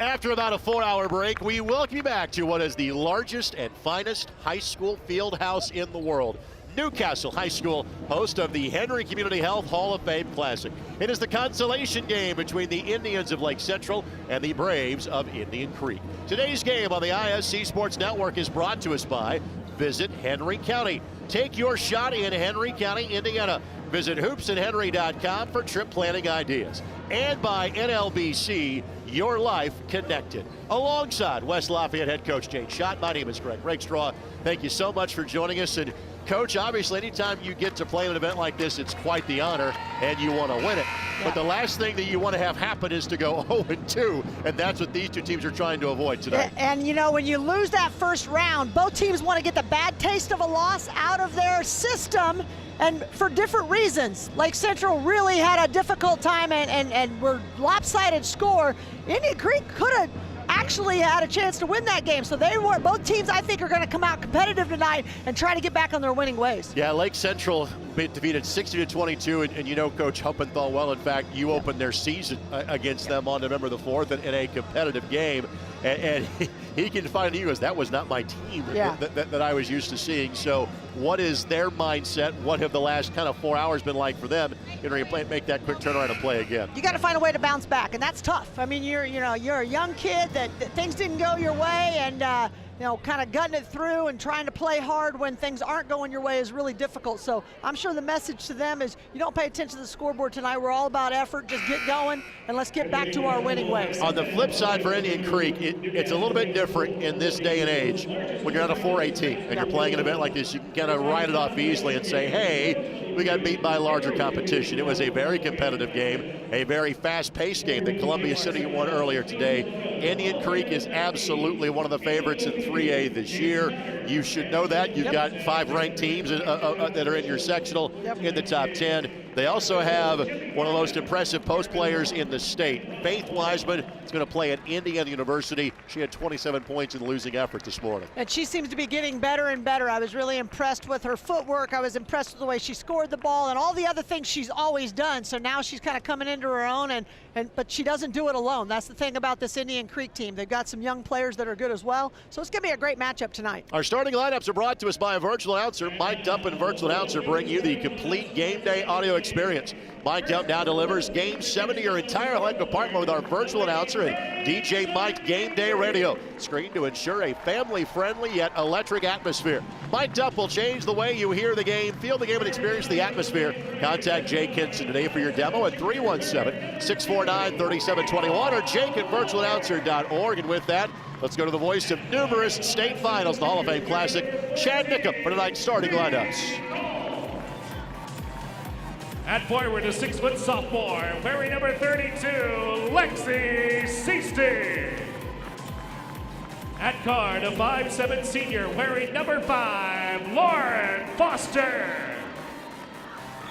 After about a 4-hour break, we welcome you back to what is the largest and finest high school field house in the world. Newcastle High School, host of the Henry Community Health Hall of Fame Classic. It is the consolation game between the Indians of Lake Central and the Braves of Indian Creek. Today's game on the IHSAA Sports Network is brought to us by Visit Henry County. Take your shot in Henry County, Indiana. Visit hoopsandhenry.com for trip planning ideas. And by NLBC, your life connected. Alongside West Lafayette head coach Jane Schott, my name is Greg Rakestraw. Thank you so much for joining us. And Coach, obviously, anytime you get to play an event like this, it's quite the honor, and you want to win it. Yeah. But the last thing that you want to have happen is to go 0-2, and that's what these two teams are trying to avoid today. And you know, when you lose that first round, both teams want to get the bad taste of a loss out of their system, and for different reasons. Lake Central really had a difficult time and were lopsided score. Indian Creek could have actually had a chance to win that game. So both teams, I think, are going to come out competitive tonight and try to get back on their winning ways. Yeah, Lake Central defeated 60-22, and you know Coach Huppenthal well. In fact, you opened their season against them on November the 4th in a competitive game. And he can find you as that was not my team that I was used to seeing. So what is their mindset? What have the last kind of 4 hours been like for them in order to make that quick turnaround and play again? You got to find a way to bounce back, and that's tough. I mean, you're a young kid that things didn't go your way, and kind of gutting it through and trying to play hard when things aren't going your way is really difficult. So I'm sure the message to them is you don't pay attention to the scoreboard tonight. We're all about effort. Just get going, and let's get back to our winning ways. On the flip side for Indian Creek, it's a little bit different in this day and age. When you're on a 4A team and you're playing an event like this, you can kind of write it off easily and say, hey, we got beat by larger competition. It was a very competitive game, a very fast-paced game that Columbia City won earlier today. Indian Creek is absolutely one of the favorites in 3A this year. You should know that. You've got 5 ranked teams that are in your sectional in the top 10. They also have one of the most impressive post players in the state. Faith Wiseman is going to play at Indiana University. She had 27 points in the losing effort this morning. And she seems to be getting better and better. I was really impressed with her footwork. I was impressed with the way she scored the ball and all the other things she's always done. So now she's kind of coming into her own, but she doesn't do it alone. That's the thing about this Indian Creek team. They've got some young players that are good as well. So it's going to be a great matchup tonight. Our starting lineups are brought to us by a virtual announcer. Mike Dump and virtual announcer bring you the complete game day audio experience. Mike Dump now delivers Game 7 to your entire home department with our virtual announcer and DJ Mike Game Day Radio. Screened to ensure a family-friendly yet electric atmosphere. Mike Dump will change the way you hear the game, feel the game, and experience the atmosphere. Contact Jay Kinson today for your demo at 317-649-3721 or jake@virtualannouncer.org. And with that, let's go to the voice of numerous state finals, the Hall of Fame Classic, Chad Nickum for tonight's starting lineups. At forward, a 6-foot sophomore, wearing number 32, Lexi Seasty. At guard, a 5'7" senior, wearing number 5, Lauren Foster.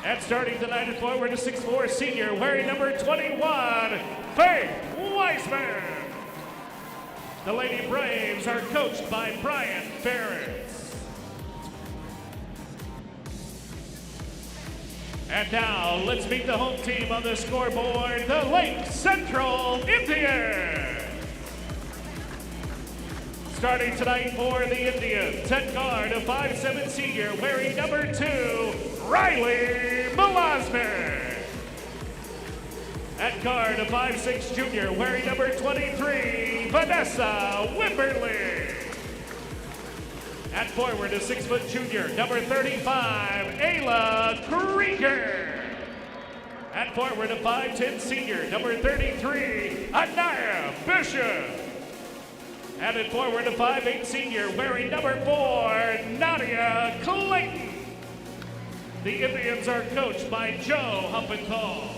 At starting tonight at forward, a 6'4" senior, wearing number 21, Faith Wiseman. The Lady Braves are coached by Brian Ferris. And now, let's meet the home team on the scoreboard, the Lake Central Indians. Starting tonight for the Indians, at guard, a 5'7" senior wearing number 2, Riley Melasnik. At guard, a 5'6" junior wearing number 23, Vanessa Wimberly. At forward, a 6' junior, number 35, Ayla Krieger. At forward, a 5'10" senior, number 33, Anaya Bishop. And at forward, a 5'8" senior, wearing number 4, Nadia Clayton. The Indians are coached by Joe Humpenthal.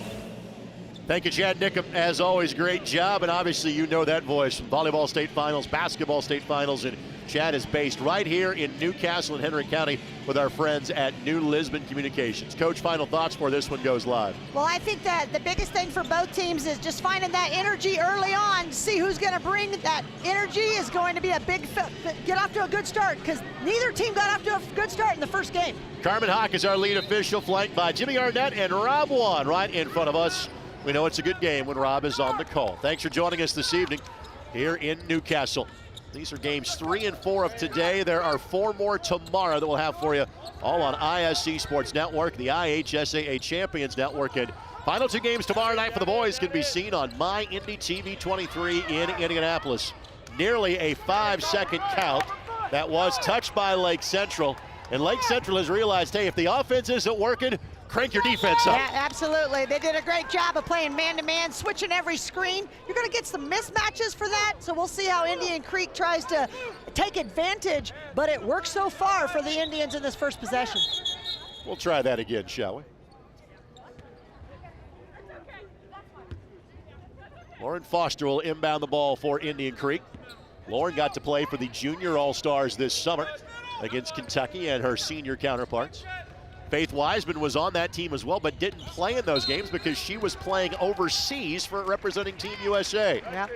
Thank you, Chad Nickum. As always, great job. And obviously, you know that voice from volleyball state finals, basketball state finals, and Chad is based right here in Newcastle and Henry County with our friends at New Lisbon Communications. Coach, final thoughts before this one goes live. Well, I think that the biggest thing for both teams is just finding that energy early on. See who's going to bring that energy is going to be a big get off to a good start, because neither team got off to a good start in the first game. Carmen Hawk is our lead official, flanked by Jimmy Arnett and Rob Wan right in front of us. We know it's a good game when Rob is on the call. Thanks for joining us this evening here in Newcastle. These are games 3 and 4 of today. There are 4 more tomorrow that we'll have for you, all on ISC Sports Network, the IHSAA Champions Network. And final 2 games tomorrow night for the boys can be seen on My Indy TV 23 in Indianapolis. Nearly a 5-second count that was touched by Lake Central. And Lake Central has realized, hey, if the offense isn't working, crank your defense up. Yeah, absolutely. They did a great job of playing man-to-man, switching every screen. You're going to get some mismatches for that, so we'll see how Indian Creek tries to take advantage, but it works so far for the Indians in this first possession. We'll try that again, shall we? Lauren Foster will inbound the ball for Indian Creek. Lauren got to play for the Junior All-Stars this summer against Kentucky and her senior counterparts. Faith Wiseman was on that team as well, but didn't play in those games because she was playing overseas for representing Team USA. Yep.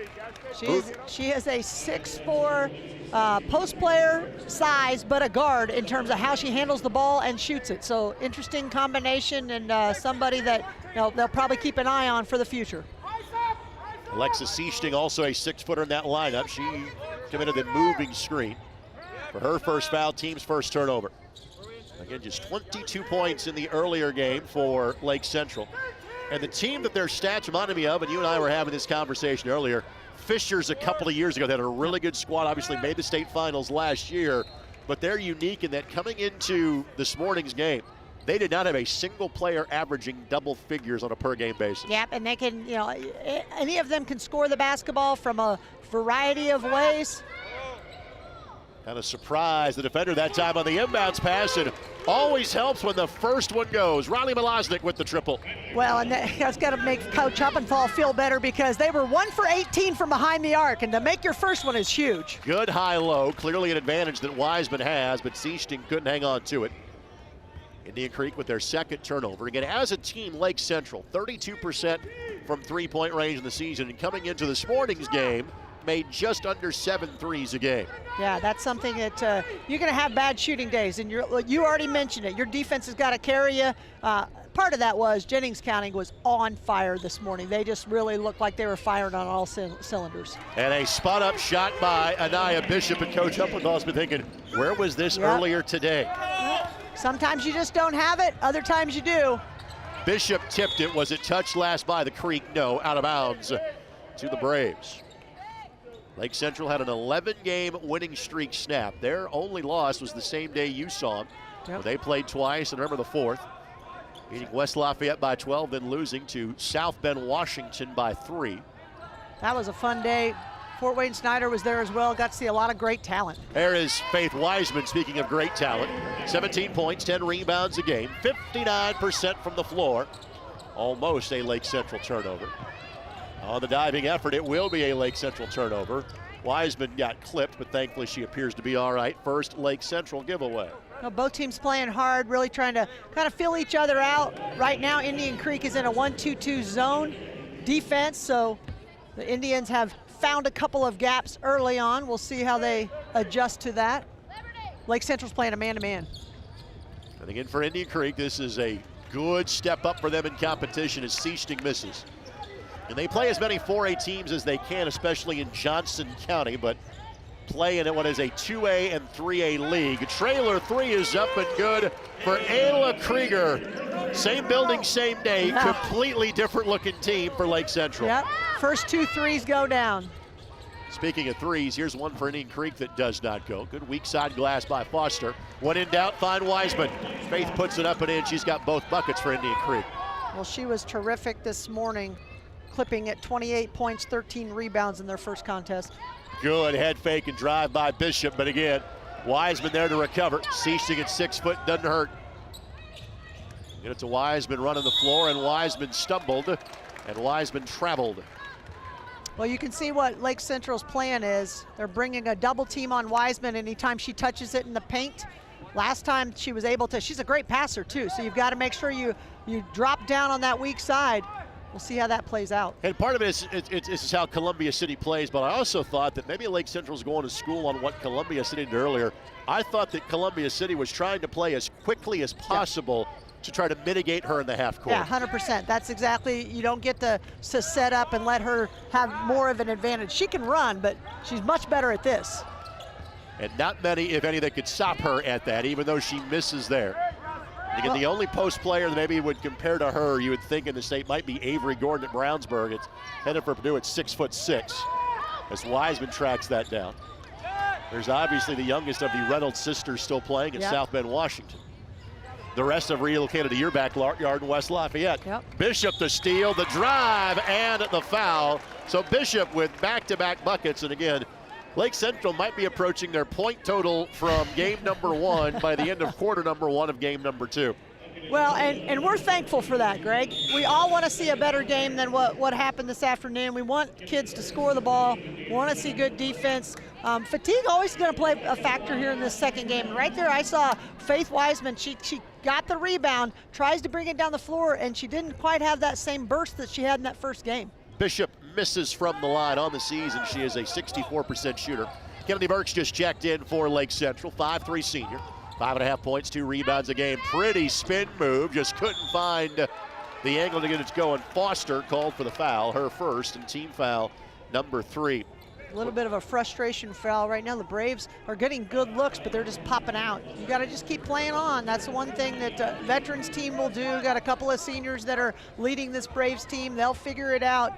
She is a 6'4" post player size, but a guard in terms of how she handles the ball and shoots it. So interesting combination, and somebody that they'll probably keep an eye on for the future. Alexa Seasting, also a 6-footer in that lineup. She committed the moving screen for her first foul, team's first turnover. Again, just 22 points in the earlier game for Lake Central. And the team that their stats reminded me of, and you and I were having this conversation earlier, Fishers a couple of years ago, they had a really good squad, obviously made the state finals last year, but they're unique in that coming into this morning's game, they did not have a single player averaging double figures on a per game basis. Yep, and they can, any of them can score the basketball from a variety of ways. Kind of surprised the defender that time on the inbounds pass, and always helps when the first one goes. Riley Melasnik with the triple. Well, and that's got to make Coach Humpenthal feel better, because they were 1 for 18 from behind the arc, and to make your first one is huge. Good high-low, clearly an advantage that Wiseman has, but Seasting couldn't hang on to it. Indian Creek with their second turnover. Again, as a team, Lake Central, 32% from three-point range in the season, and coming into this morning's game, made just under 7 threes a game. Yeah, that's something that you're going to have bad shooting days, and you already mentioned it. Your defense has got to carry you. Part of that was Jennings County was on fire this morning. They just really looked like they were firing on all cylinders. And a spot-up shot by Anaya Bishop, and Coach Humpenthal been thinking, where was this earlier today? Sometimes you just don't have it. Other times you do. Bishop tipped it. Was it touched last by the Creek? No, out of bounds to the Braves. Lake Central had an 11-game winning streak snap. Their only loss was the same day you saw them. Yep. They played twice, and remember the 4th. Beating West Lafayette by 12, then losing to South Bend, Washington by 3. That was a fun day. Fort Wayne Snyder was there as well. Got to see a lot of great talent. There is Faith Wiseman, speaking of great talent. 17 points, 10 rebounds a game, 59% from the floor. Almost a Lake Central turnover. On the diving effort, it will be a Lake Central turnover. Wiseman got clipped, but thankfully she appears to be all right. First Lake Central giveaway. Well, both teams playing hard, really trying to kind of feel each other out. Right now, Indian Creek is in a 1-2-2 zone defense, so the Indians have found a couple of gaps early on. We'll see how they adjust to that. Lake Central's playing a man-to-man. And again, for Indian Creek, this is a good step up for them in competition as Seasting misses. And they play as many 4A teams as they can, especially in Johnson County, but play in what is a 2A and 3A league. Trailer 3 is up and good for Ayla Krieger. Same building, same day, completely different looking team for Lake Central. Yep, first 2 threes go down. Speaking of threes, here's one for Indian Creek that does not go. Good weak side glass by Foster. When in doubt, find Wiseman. Faith puts it up and in. She's got both buckets for Indian Creek. Well, she was terrific this morning, clipping at 28 points, 13 rebounds in their first contest. Good head fake and drive by Bishop, but again, Wiseman there to recover. Seasting at 6 foot, doesn't hurt. Get it to Wiseman running the floor, and Wiseman stumbled, and Wiseman traveled. Well, you can see what Lake Central's plan is. They're bringing a double team on Wiseman anytime she touches it in the paint. Last time she was able to, she's a great passer too, so you've got to make sure you drop down on that weak side. We'll see how that plays out. And part of it is how Columbia City plays, but I also thought that maybe Lake Central's going to school on what Columbia City did earlier. I thought that Columbia City was trying to play as quickly as possible to try to mitigate her in the half court. Yeah, 100%. That's exactly, you don't get to set up and let her have more of an advantage. She can run, but she's much better at this. And not many, if any, that could stop her at that, even though she misses there. And again, the only post player that maybe would compare to her, you would think in the state, might be Avery Gordon at Brownsburg. It's headed for Purdue at 6'6", as Wiseman tracks that down. There's obviously the youngest of the Reynolds sisters still playing at South Bend, Washington. The rest have relocated to your backyard in West Lafayette. Bishop the steal, the drive, and the foul. So Bishop with back-to-back buckets, and again, Lake Central might be approaching their point total from game number 1 by the end of quarter number 1 of game number 2. Well, and we're thankful for that, Greg. We all want to see a better game than what happened this afternoon. We want kids to score the ball. We want to see good defense. Fatigue always going to play a factor here in this second game. Right there, I saw Faith Wiseman. She got the rebound, tries to bring it down the floor, and she didn't quite have that same burst that she had in that first game. Bishop misses from the line on the season. She is a 64% shooter. Kennedy Burks just checked in for Lake Central, 5'3" senior. 5.5 points, 2 rebounds a game. Pretty spin move, just couldn't find the angle to get it going. Foster called for the foul, her first, and team foul number 3. A little bit of a frustration foul right now. The Braves are getting good looks, but they're just popping out. You got to just keep playing on. That's the one thing that veterans team will do. Got a couple of seniors that are leading this Braves team. They'll figure it out.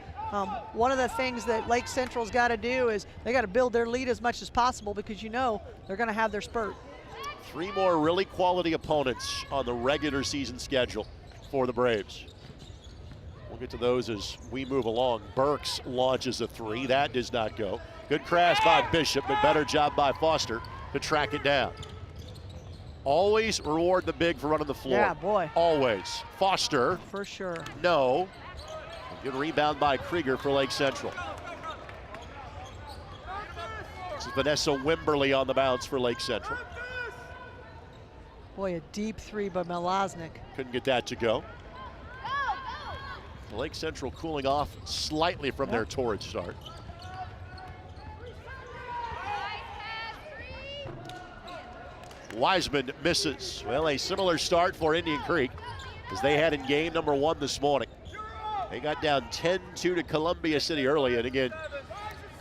One of the things that Lake Central's got to do is they got to build their lead as much as possible, because you know they're going to have their spurt. 3 more really quality opponents on the regular season schedule for the Braves. We'll get to those as we move along. Burks launches a 3. That does not go. Good crash by Bishop, but better job by Foster to track it down. Always reward the big for running the floor. Yeah, boy. Always. Foster. For sure. No. Good rebound by Krieger for Lake Central. This is Vanessa Wimberly on the bounce for Lake Central. Boy, a deep 3 by Malaznik. Couldn't get that to go. Lake Central cooling off slightly from their torrid start. Wiseman misses. Well, a similar start for Indian Creek as they had in game number 1 this morning. They got down 10-2 to Columbia City early, and again,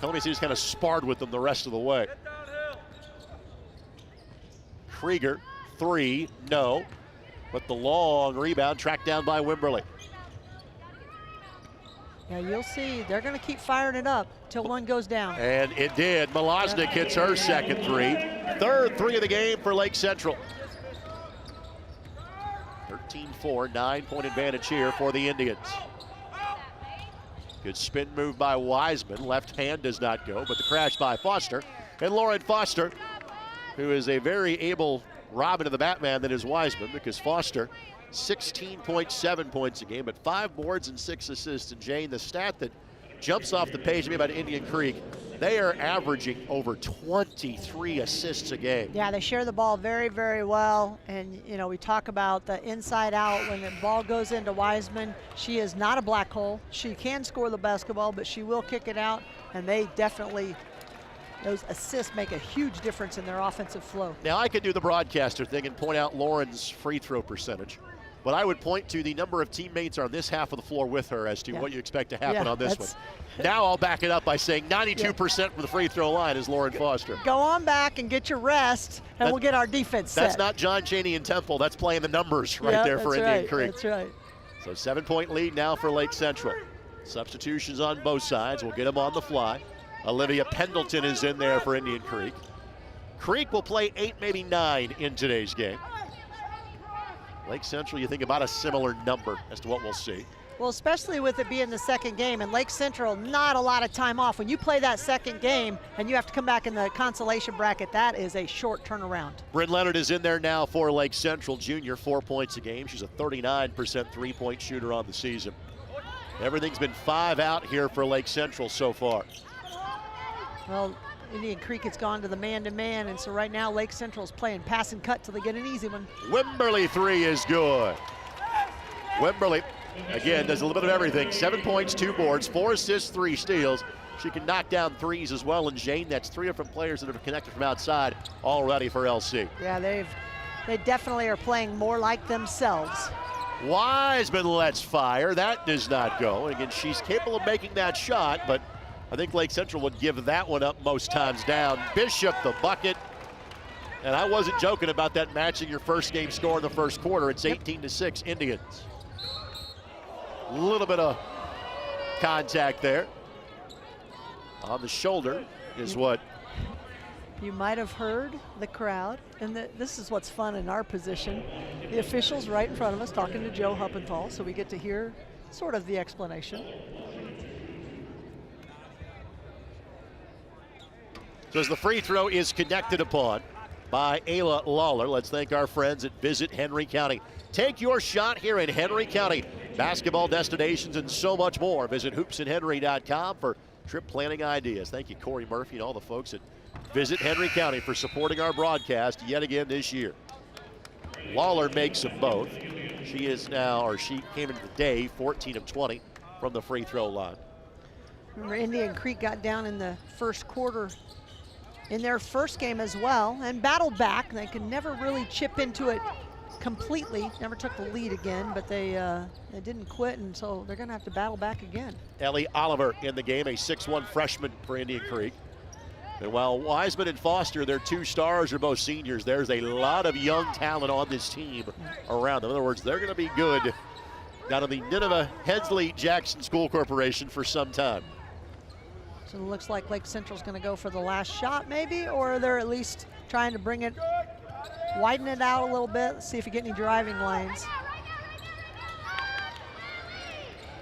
Columbia City's kind of sparred with them the rest of the way. Krieger, 3, no. But the long rebound tracked down by Wimberly. Yeah, you'll see. They're going to keep firing it up till one goes down. And it did. Malaznik hits her second 3. Third 3 of the game for Lake Central. 13-4, 9-point advantage here for the Indians. Good spin move by Wiseman. Left hand does not go, but the crash by Foster. And Lauren Foster, who is a very able Robin of the Batman that is Wiseman, because Foster, 16.7 points a game, but 5 boards and 6 assists. And Jane, the stat that jumps off the page to me about Indian Creek, they are averaging over 23 assists a game. Yeah, they share the ball very, very well. And, you know, we talk about the inside out. When the ball goes into Wiseman, she is not a black hole. She can score the basketball, but she will kick it out. And they definitely, those assists make a huge difference in their offensive flow. Now, I could do the broadcaster thing and point out Lauren's free throw percentage. But I would point to the number of teammates on this half of the floor with her as to what you expect to happen on this one. Now I'll back it up by saying 92% from the free throw line is Lauren Foster. Go on back and get your rest, and we'll get our defense set. That's not John Chaney and Temple. That's playing the numbers right there for Indian Creek. That's right. So 7-point lead now for Lake Central. Substitutions on both sides. We'll get them on the fly. Olivia Pendleton is in there for Indian Creek. Creek will play 8, maybe 9 in today's game. Lake Central, you think about a similar number as to what we'll see. Well, especially with it being the second game, and Lake Central, not a lot of time off. When you play that second game and you have to come back in the consolation bracket, that is a short turnaround. Bryn Leonard is in there now for Lake Central, junior, 4 points a game. She's a 39% three-point shooter on the season. Everything's been 5 out here for Lake Central so far. Well, Indian Creek has gone to the man-to-man, and so right now Lake Central's playing pass and cut till they get an easy one. Wimberly 3 is good. Wimberly, again, does a little bit of everything. 7 points, 2 boards, 4 assists, 3 steals. She can knock down threes as well, and Jane, that's 3 different players that have connected from outside already for LC. Yeah, they definitely are playing more like themselves. Wiseman lets fire. That does not go. And again, she's capable of making that shot, but I think Lake Central would give that one up most times down. Bishop the bucket. And I wasn't joking about that matching your first game score in the first quarter. It's 18-6 Indians. A little bit of contact there. On the shoulder is what. You might have heard the crowd, and this is what's fun in our position. The officials right in front of us talking to Joe Huppenthal, so we get to hear sort of the explanation. So as the free throw is connected upon by Ayla Lawler, let's thank our friends at Visit Henry County. Take your shot here in Henry County. Basketball destinations and so much more. Visit hoopsandhenry.com for trip planning ideas. Thank you, Corey Murphy, and all the folks at Visit Henry County for supporting our broadcast yet again this year. Lawler makes them both. She is now, or she came into the day 14 of 20 from the free throw line. Remember, Indian Creek got down in the first quarter in their first game as well and battled back. They could never really chip into it completely, never took the lead again, but they didn't quit, and so they're going to have to battle back again. Ellie Oliver in the game, a 6'1" freshman for Indian Creek. And while Wiseman and Foster, their 2 stars, are both seniors, there's a lot of young talent on this team around them. In other words, they're going to be good down in the Nineveh Hensley Jackson School Corporation for some time. So it looks like Lake Central's going to go for the last shot maybe, or they're at least trying to bring it, widen it out a little bit, see if you get any driving lanes.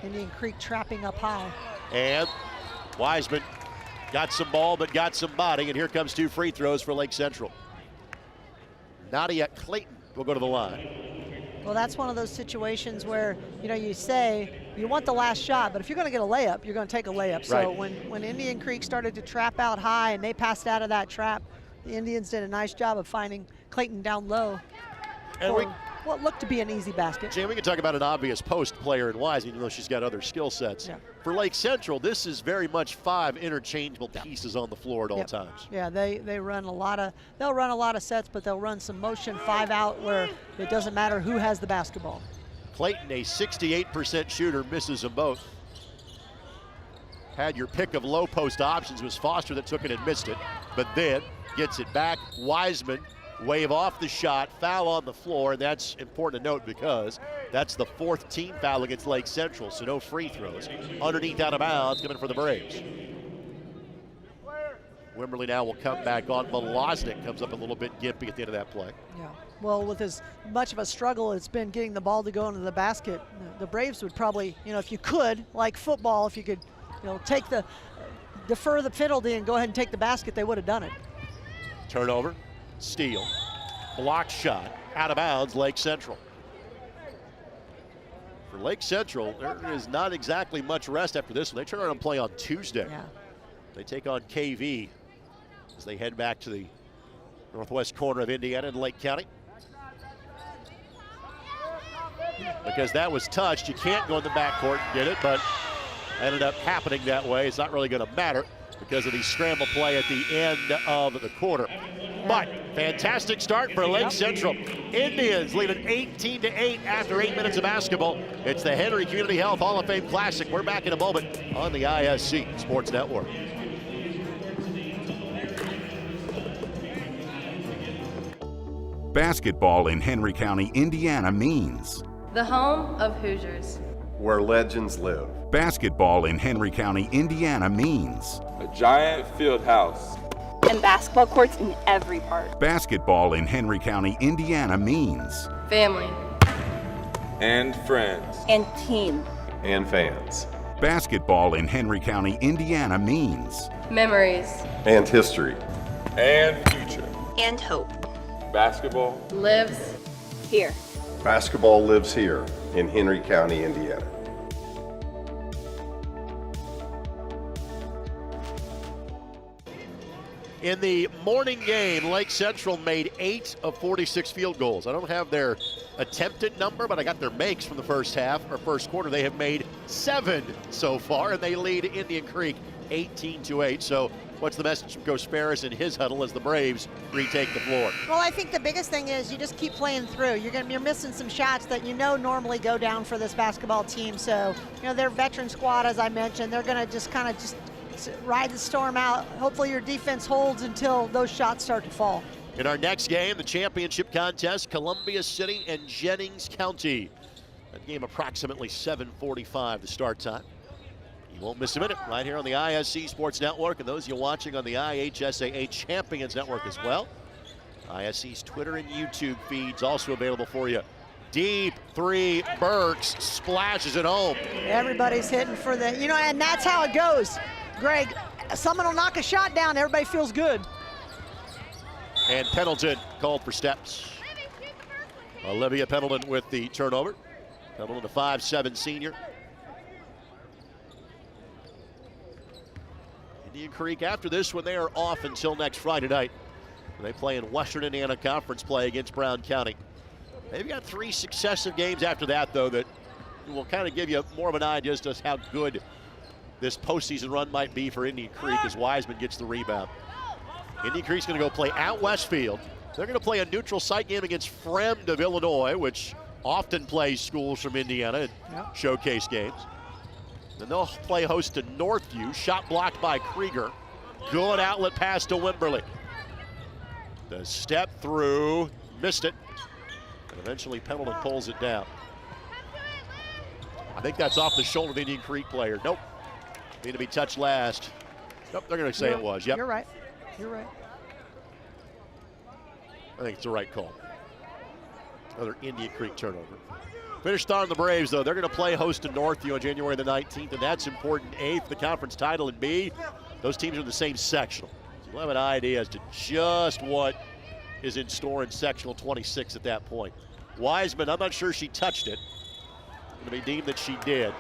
Indian Creek trapping up high. And Wiseman got some ball, but got some body, and here comes 2 free throws for Lake Central. Nadia Clayton will go to the line. Well, that's one of those situations where, you know, you say you want the last shot, but if you're going to get a layup, you're going to take a layup. So when Indian Creek started to trap out high and they passed out of that trap, the Indians did a nice job of finding Clayton down low for what looked to be an easy basket. Jay, we can talk about an obvious post player in Wise, even though she's got other skill sets. Yeah. For Lake Central, this is very much 5 interchangeable pieces on the floor at all times. Yeah, they run they'll run a lot of sets, but they'll run some motion 5 out where it doesn't matter who has the basketball. Clayton, a 68% shooter, misses them both. Had your pick of low post options. It was Foster that took it and missed it, but then gets it back. Wiseman wave off the shot, foul on the floor, and that's important to note because that's the 4th team foul against Lake Central, so no free throws. Underneath out of bounds, coming for the Braves. Wimberly now will come back on. Malosnik comes up a little bit gimpy at the end of that play. Yeah, well, with as much of a struggle it's been getting the ball to go into the basket, the Braves would probably, you know, if you could, like football, if you could, you know, defer the penalty and go ahead and take the basket, they would have done it. Turnover. Steal, blocked shot, out of bounds, Lake Central. For Lake Central, there is not exactly much rest after this one. They turn around and play on Tuesday. Yeah. They take on KV as they head back to the northwest corner of Indiana in Lake County. Because that was touched, you can't go in the backcourt and get it, but ended up happening that way. It's not really going to matter because of the scramble play at the end of the quarter. But Fantastic start for Lake Central. Indians leading 18-8 after 8 minutes of basketball. It's the Henry Community Health Hall of Fame Classic. We're back in a moment on the ISC Sports Network. Basketball in Henry County, Indiana means the home of Hoosiers, where legends live. Basketball in Henry County, Indiana means a giant field house and basketball courts in every park. Basketball in Henry County, Indiana means family and friends and team and fans. Basketball in Henry County, Indiana means memories and history and future and hope. Basketball lives here. Basketball lives here in Henry County, Indiana. In the morning game, Lake Central made 8 of 46 field goals. I don't have their attempted number, but I got their makes from the first half or first quarter. They have made 7 so far, and they lead Indian Creek 18-8. So what's the message from Coach Ferris in his huddle as the Braves retake the floor? Well, I think the biggest thing is you just keep playing through. You're missing some shots that normally go down for this basketball team. So, their veteran squad, as I mentioned, they're going to just kind of ride the storm out. Hopefully your defense holds until those shots start to fall. In our next game, the championship contest, Columbia City and Jennings County. That game approximately 7:45 the start time. You won't miss a minute right here on the ISC Sports Network, and those of you watching on the IHSAA Champions Network as well. ISC's Twitter and YouTube feeds also available for you. Deep three, Burks splashes it home. Everybody's hitting for the, and that's how it goes. Greg, someone will knock a shot down, everybody feels good. And Pendleton called for steps. Olivia Pendleton with the turnover. Pendleton, a 5'7" senior. Indian Creek, after this one, they are off until next Friday night. They play in Western Indiana Conference play against Brown County. They've got 3 successive games after that, though, that will kind of give you more of an idea as to how good this postseason run might be for Indian Creek as Wiseman gets the rebound. Indian Creek's going to go play at Westfield. They're going to play a neutral site game against Fremd of Illinois, which often plays schools from Indiana in showcase games. Then they'll play host to Northview, shot blocked by Krieger. Good outlet pass to Wimberly. The step through, missed it, and eventually Pendleton pulls it down. I think that's off the shoulder of the Indian Creek player. Nope. Need to be touched last. Nope, they're going to say it was. Yep. You're right. You're right. I think it's the right call. Another Indian Creek turnover. Finished on the Braves, though. They're going to play host to Northview on January the 19th, and that's important. A, for the conference title, and B, those teams are in the same sectional. So we'll have an idea as to just what is in store in sectional 26 at that point. Wiseman, I'm not sure she touched it. It's going to be deemed that she did.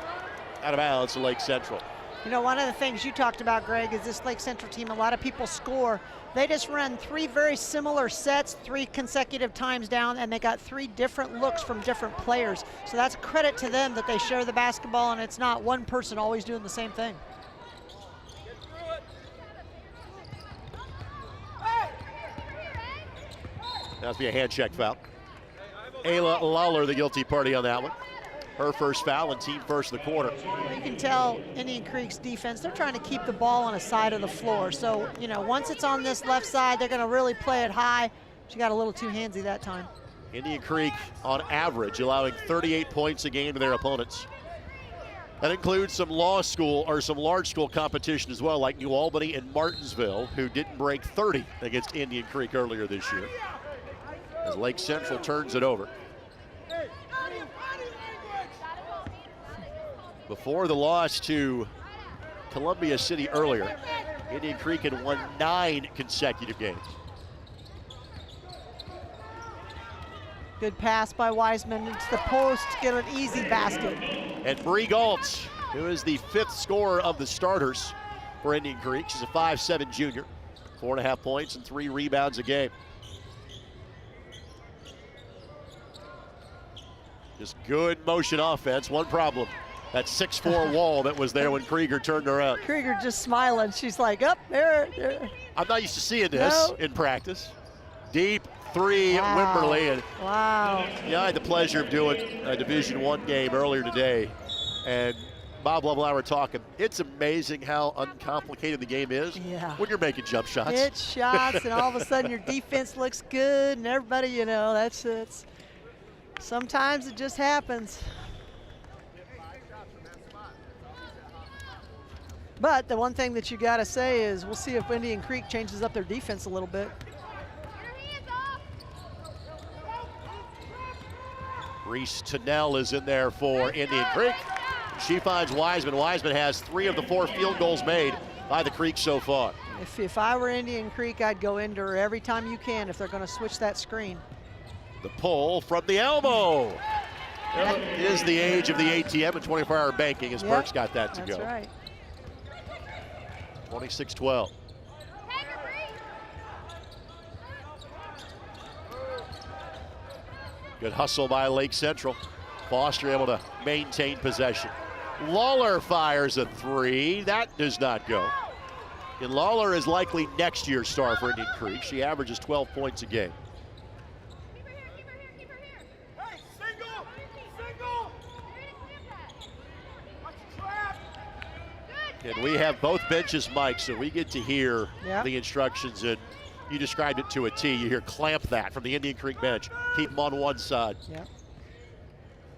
Out of bounds to Lake Central. One of the things you talked about, Greg, is this Lake Central team, a lot of people score. They just run 3 very similar sets, 3 consecutive times down, and they got 3 different looks from different players. So that's a credit to them that they share the basketball and it's not one person always doing the same thing. That's be a hand check foul. Ayla Lawler, the guilty party on that one. Her first foul and team first in the quarter. You can tell Indian Creek's defense, they're trying to keep the ball on a side of the floor. So, once it's on this left side, they're going to really play it high. She got a little too handsy that time. Indian Creek, on average, allowing 38 points a game to their opponents. That includes some large school competition as well, like New Albany and Martinsville, who didn't break 30 against Indian Creek earlier this year. As Lake Central turns it over. Before the loss to Columbia City earlier, Indian Creek had won 9 consecutive games. Good pass by Wiseman into the post, get an easy basket. And Bree Galt, who is the 5th scorer of the starters for Indian Creek. She's a 5'7" junior, 4.5 points and 3 rebounds a game. Just good motion offense. One problem, that 6'4" wall that was there when Krieger turned around. Krieger just smiling. She's like, up there. I'm not used to seeing this in practice. Deep three, Wow. Wimberley. And Wow. yeah, I had the pleasure of doing a Division I game earlier today, and Bob Lovell and I were talking. It's amazing how uncomplicated the game is when you're making jump shots. Hit shots, and all of a sudden your defense looks good, and everybody, you know, that's sometimes it just happens. But the one thing that you got to say is we'll see if Indian Creek changes up their defense a little bit. Reese Tunnell is in there for Indian Creek. She finds Wiseman. Wiseman has 3 of the 4 field goals made by the Creek so far. If I were Indian Creek, I'd go into her every time you can if they're going to switch that screen. The pull from the elbow. It is the age of the ATM and 24-hour banking as Burke's got that to go. That's right. 26-12. Good hustle by Lake Central. Foster able to maintain possession. Lawler fires a 3. That does not go. And Lawler is likely next year's star for Indian Creek. She averages 12 points a game. And we have both benches mic'd, so we get to hear the instructions. And you described it to a T. You hear clamp that from the Indian Creek bench. Keep them on one side. Yep.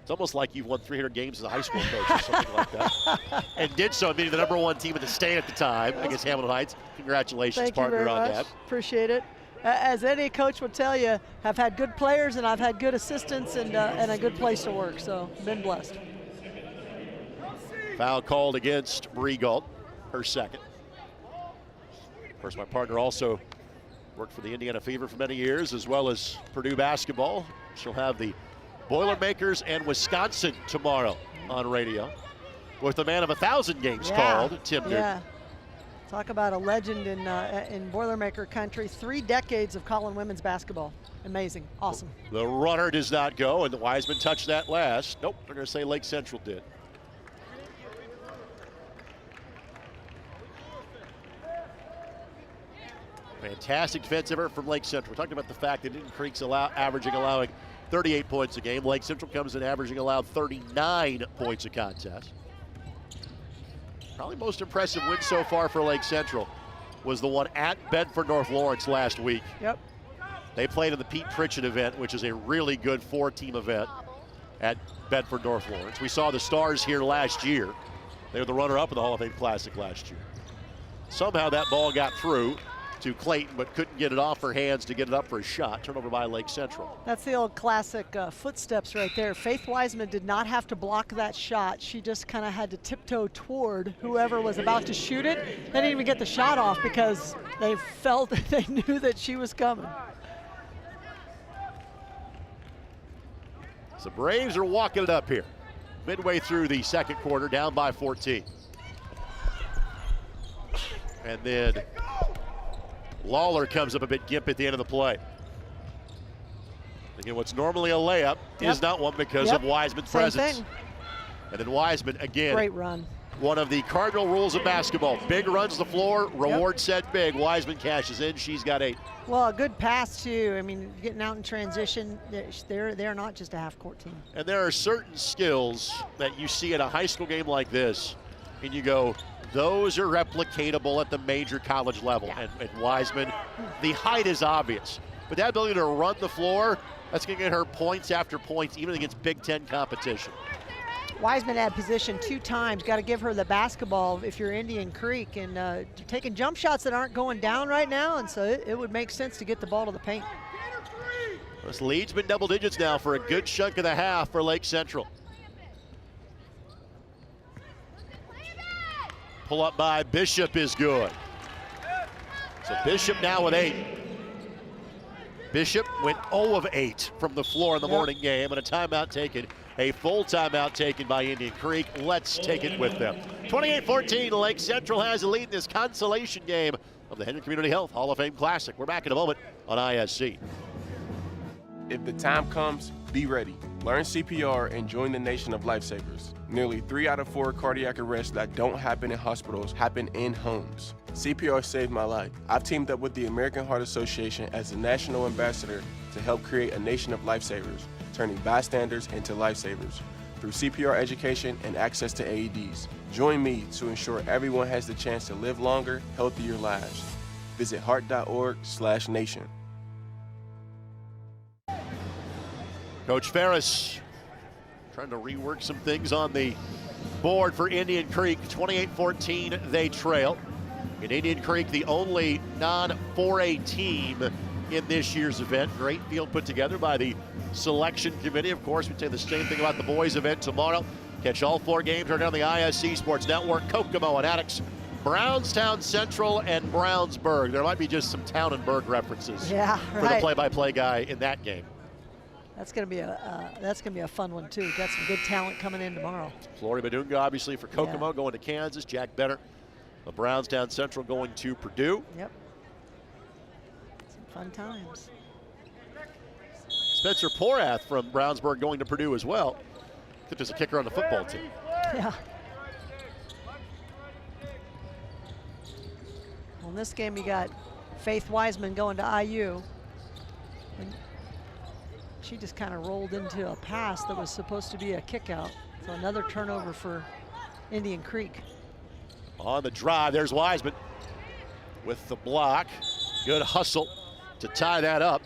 It's almost like you've won 300 games as a high school coach or something like that. And did so, meaning the #1 team in the state at the time against Hamilton Heights. Congratulations, partner, on that. Appreciate it. As any coach will tell you, I've had good players and I've had good assistants and a good place to work, so been blessed. Foul called against Marie Galt, her second. Of course, my partner also worked for the Indiana Fever for many years, as well as Purdue basketball. She'll have the Boilermakers and Wisconsin tomorrow on radio with the man of 1,000 games called, Tim Newton. Yeah, talk about a legend in Boilermaker country. 3 decades of calling women's basketball. Amazing, awesome. The runner does not go, and the Wiseman touched that last. Nope, they're gonna say Lake Central did. Fantastic defensive effort from Lake Central. We talked about the fact that Indian Creek's allowing 38 points a game. Lake Central comes in averaging allowed 39 points a contest. Probably most impressive win so far for Lake Central was the one at Bedford North Lawrence last week. Yep. They played in the Pete Pritchett event, which is a really good 4-team event at Bedford North Lawrence. We saw the Stars here last year. They were the runner-up in the Hall of Fame Classic last year. Somehow that ball got through to Clayton, but couldn't get it off her hands to get it up for a shot. Turnover by Lake Central. That's the old classic footsteps right there. Faith Wiseman did not have to block that shot. She just kind of had to tiptoe toward whoever was about to shoot it. They didn't even get the shot off because they felt, they knew that she was coming. The Braves are walking it up here. Midway through the second quarter, down by 14. And then Lawler comes up a bit gimp at the end of the play. Again, what's normally a layup is not one because of Wiseman's presence. Thing. And then Wiseman, again, great run. One of the cardinal rules of basketball. Big runs the floor, reward set big. Wiseman cashes in, she's got 8. Well, a good pass too. I mean, getting out in transition, they're not just a half-court team. And there are certain skills that you see at a high school game like this, and you go, those are replicatable at the major college level. And Wiseman, the height is obvious, but that ability to run the floor, that's going to get her points after points, even against Big Ten competition. Wiseman had position 2 times. Got to give her the basketball if you're Indian Creek, and taking jump shots that aren't going down right now, and so it would make sense to get the ball to the paint. This lead's been double digits now for a good chunk of the half for Lake Central. Pull up by Bishop is good. So Bishop now with 8. Bishop went 0 of 8 from the floor in the morning game, and a timeout taken. A full timeout taken by Indian Creek. Let's take it with them. 28-14, Lake Central has a lead in this consolation game of the Henry Community Health Hall of Fame Classic. We're back in a moment on ISC. If the time comes, be ready. Learn CPR and join the nation of lifesavers. Nearly 3 out of 4 cardiac arrests that don't happen in hospitals happen in homes. CPR saved my life. I've teamed up with the American Heart Association as the national ambassador to help create a nation of lifesavers, turning bystanders into lifesavers through CPR education and access to AEDs. Join me to ensure everyone has the chance to live longer, healthier lives. Visit heart.org/nation. Coach Ferris trying to rework some things on the board for Indian Creek. 28-14, they trail. In Indian Creek, the only non-4A team in this year's event. Great field put together by the selection committee. Of course, we say the same thing about the boys event tomorrow. Catch all 4 games right on the ISC Sports Network. Kokomo and Attucks, Brownstown Central, and Brownsburg. There might be just some town and burg references for the play-by-play guy in that game. That's gonna be a fun one too. Got some good talent coming in tomorrow. Flory Badunga, obviously, for Kokomo, going to Kansas. Jack Benner of Brownstown Central going to Purdue. Yep. Some fun times. Spencer Porath from Brownsburg going to Purdue as well. Except as a kicker on the football team. Yeah. Well, in this game, you got Faith Wiseman going to IU. And she just kind of rolled into a pass that was supposed to be a kick out. So another turnover for Indian Creek. On the drive, there's Wiseman with the block. Good hustle to tie that up.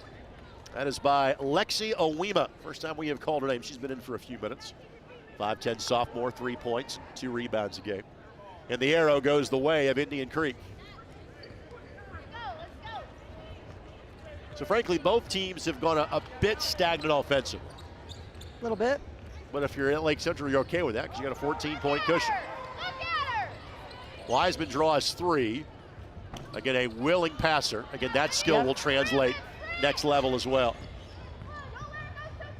That is by Lexi Owima. First time we have called her name. She's been in for a few minutes. 5'10" sophomore, 3 points, 2 rebounds a game. And the arrow goes the way of Indian Creek. So frankly, both teams have gone a bit stagnant offensively. A little bit. But if you're at Lake Central, you're okay with that because you got a 14-point cushion. Wiseman draws 3. Again, a willing passer. Again, that skill will translate next level as well.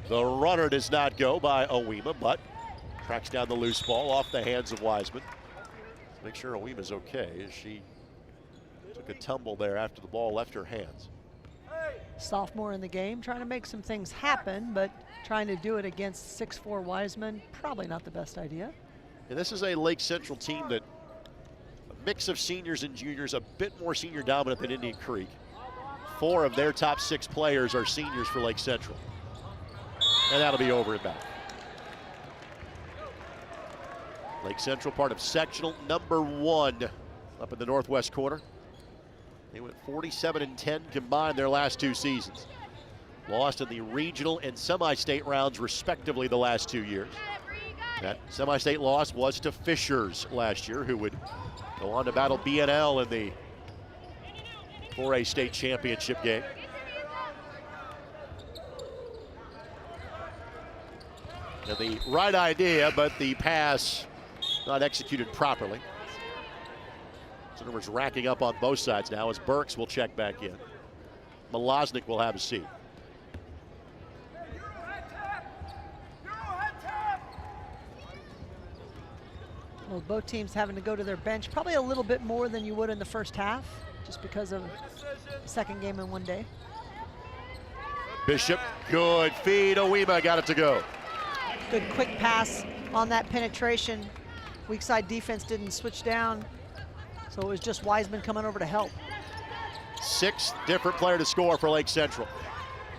The runner does not go by Owima, but tracks down the loose ball off the hands of Wiseman. Let's make sure Owima's okay as she took a tumble there after the ball left her hands. Sophomore in the game, trying to make some things happen, but trying to do it against 6'4" Wiseman, probably not the best idea. And this is a Lake Central team that a mix of seniors and juniors, a bit more senior dominant than Indian Creek. 4 of their top 6 players are seniors for Lake Central. And that'll be over and back. Lake Central, part of sectional number 1 up in the northwest corner. They went 47-10 combined their last 2 seasons. Lost in the regional and semi-state rounds respectively the last 2 years. That semi-state loss was to Fishers last year, who would go on to battle BNL in the 4A state championship game. And the right idea, but the pass not executed properly. Turnovers racking up on both sides now as Burks will check back in. Malosnik will have a seat. Well, both teams having to go to their bench probably a little bit more than you would in the first half, just because of the second game in one day. Bishop, good feed. Owima got it to go. Good quick pass on that penetration. Weak side defense didn't switch down, so it was just Wiseman coming over to help. 6 different player to score for Lake Central.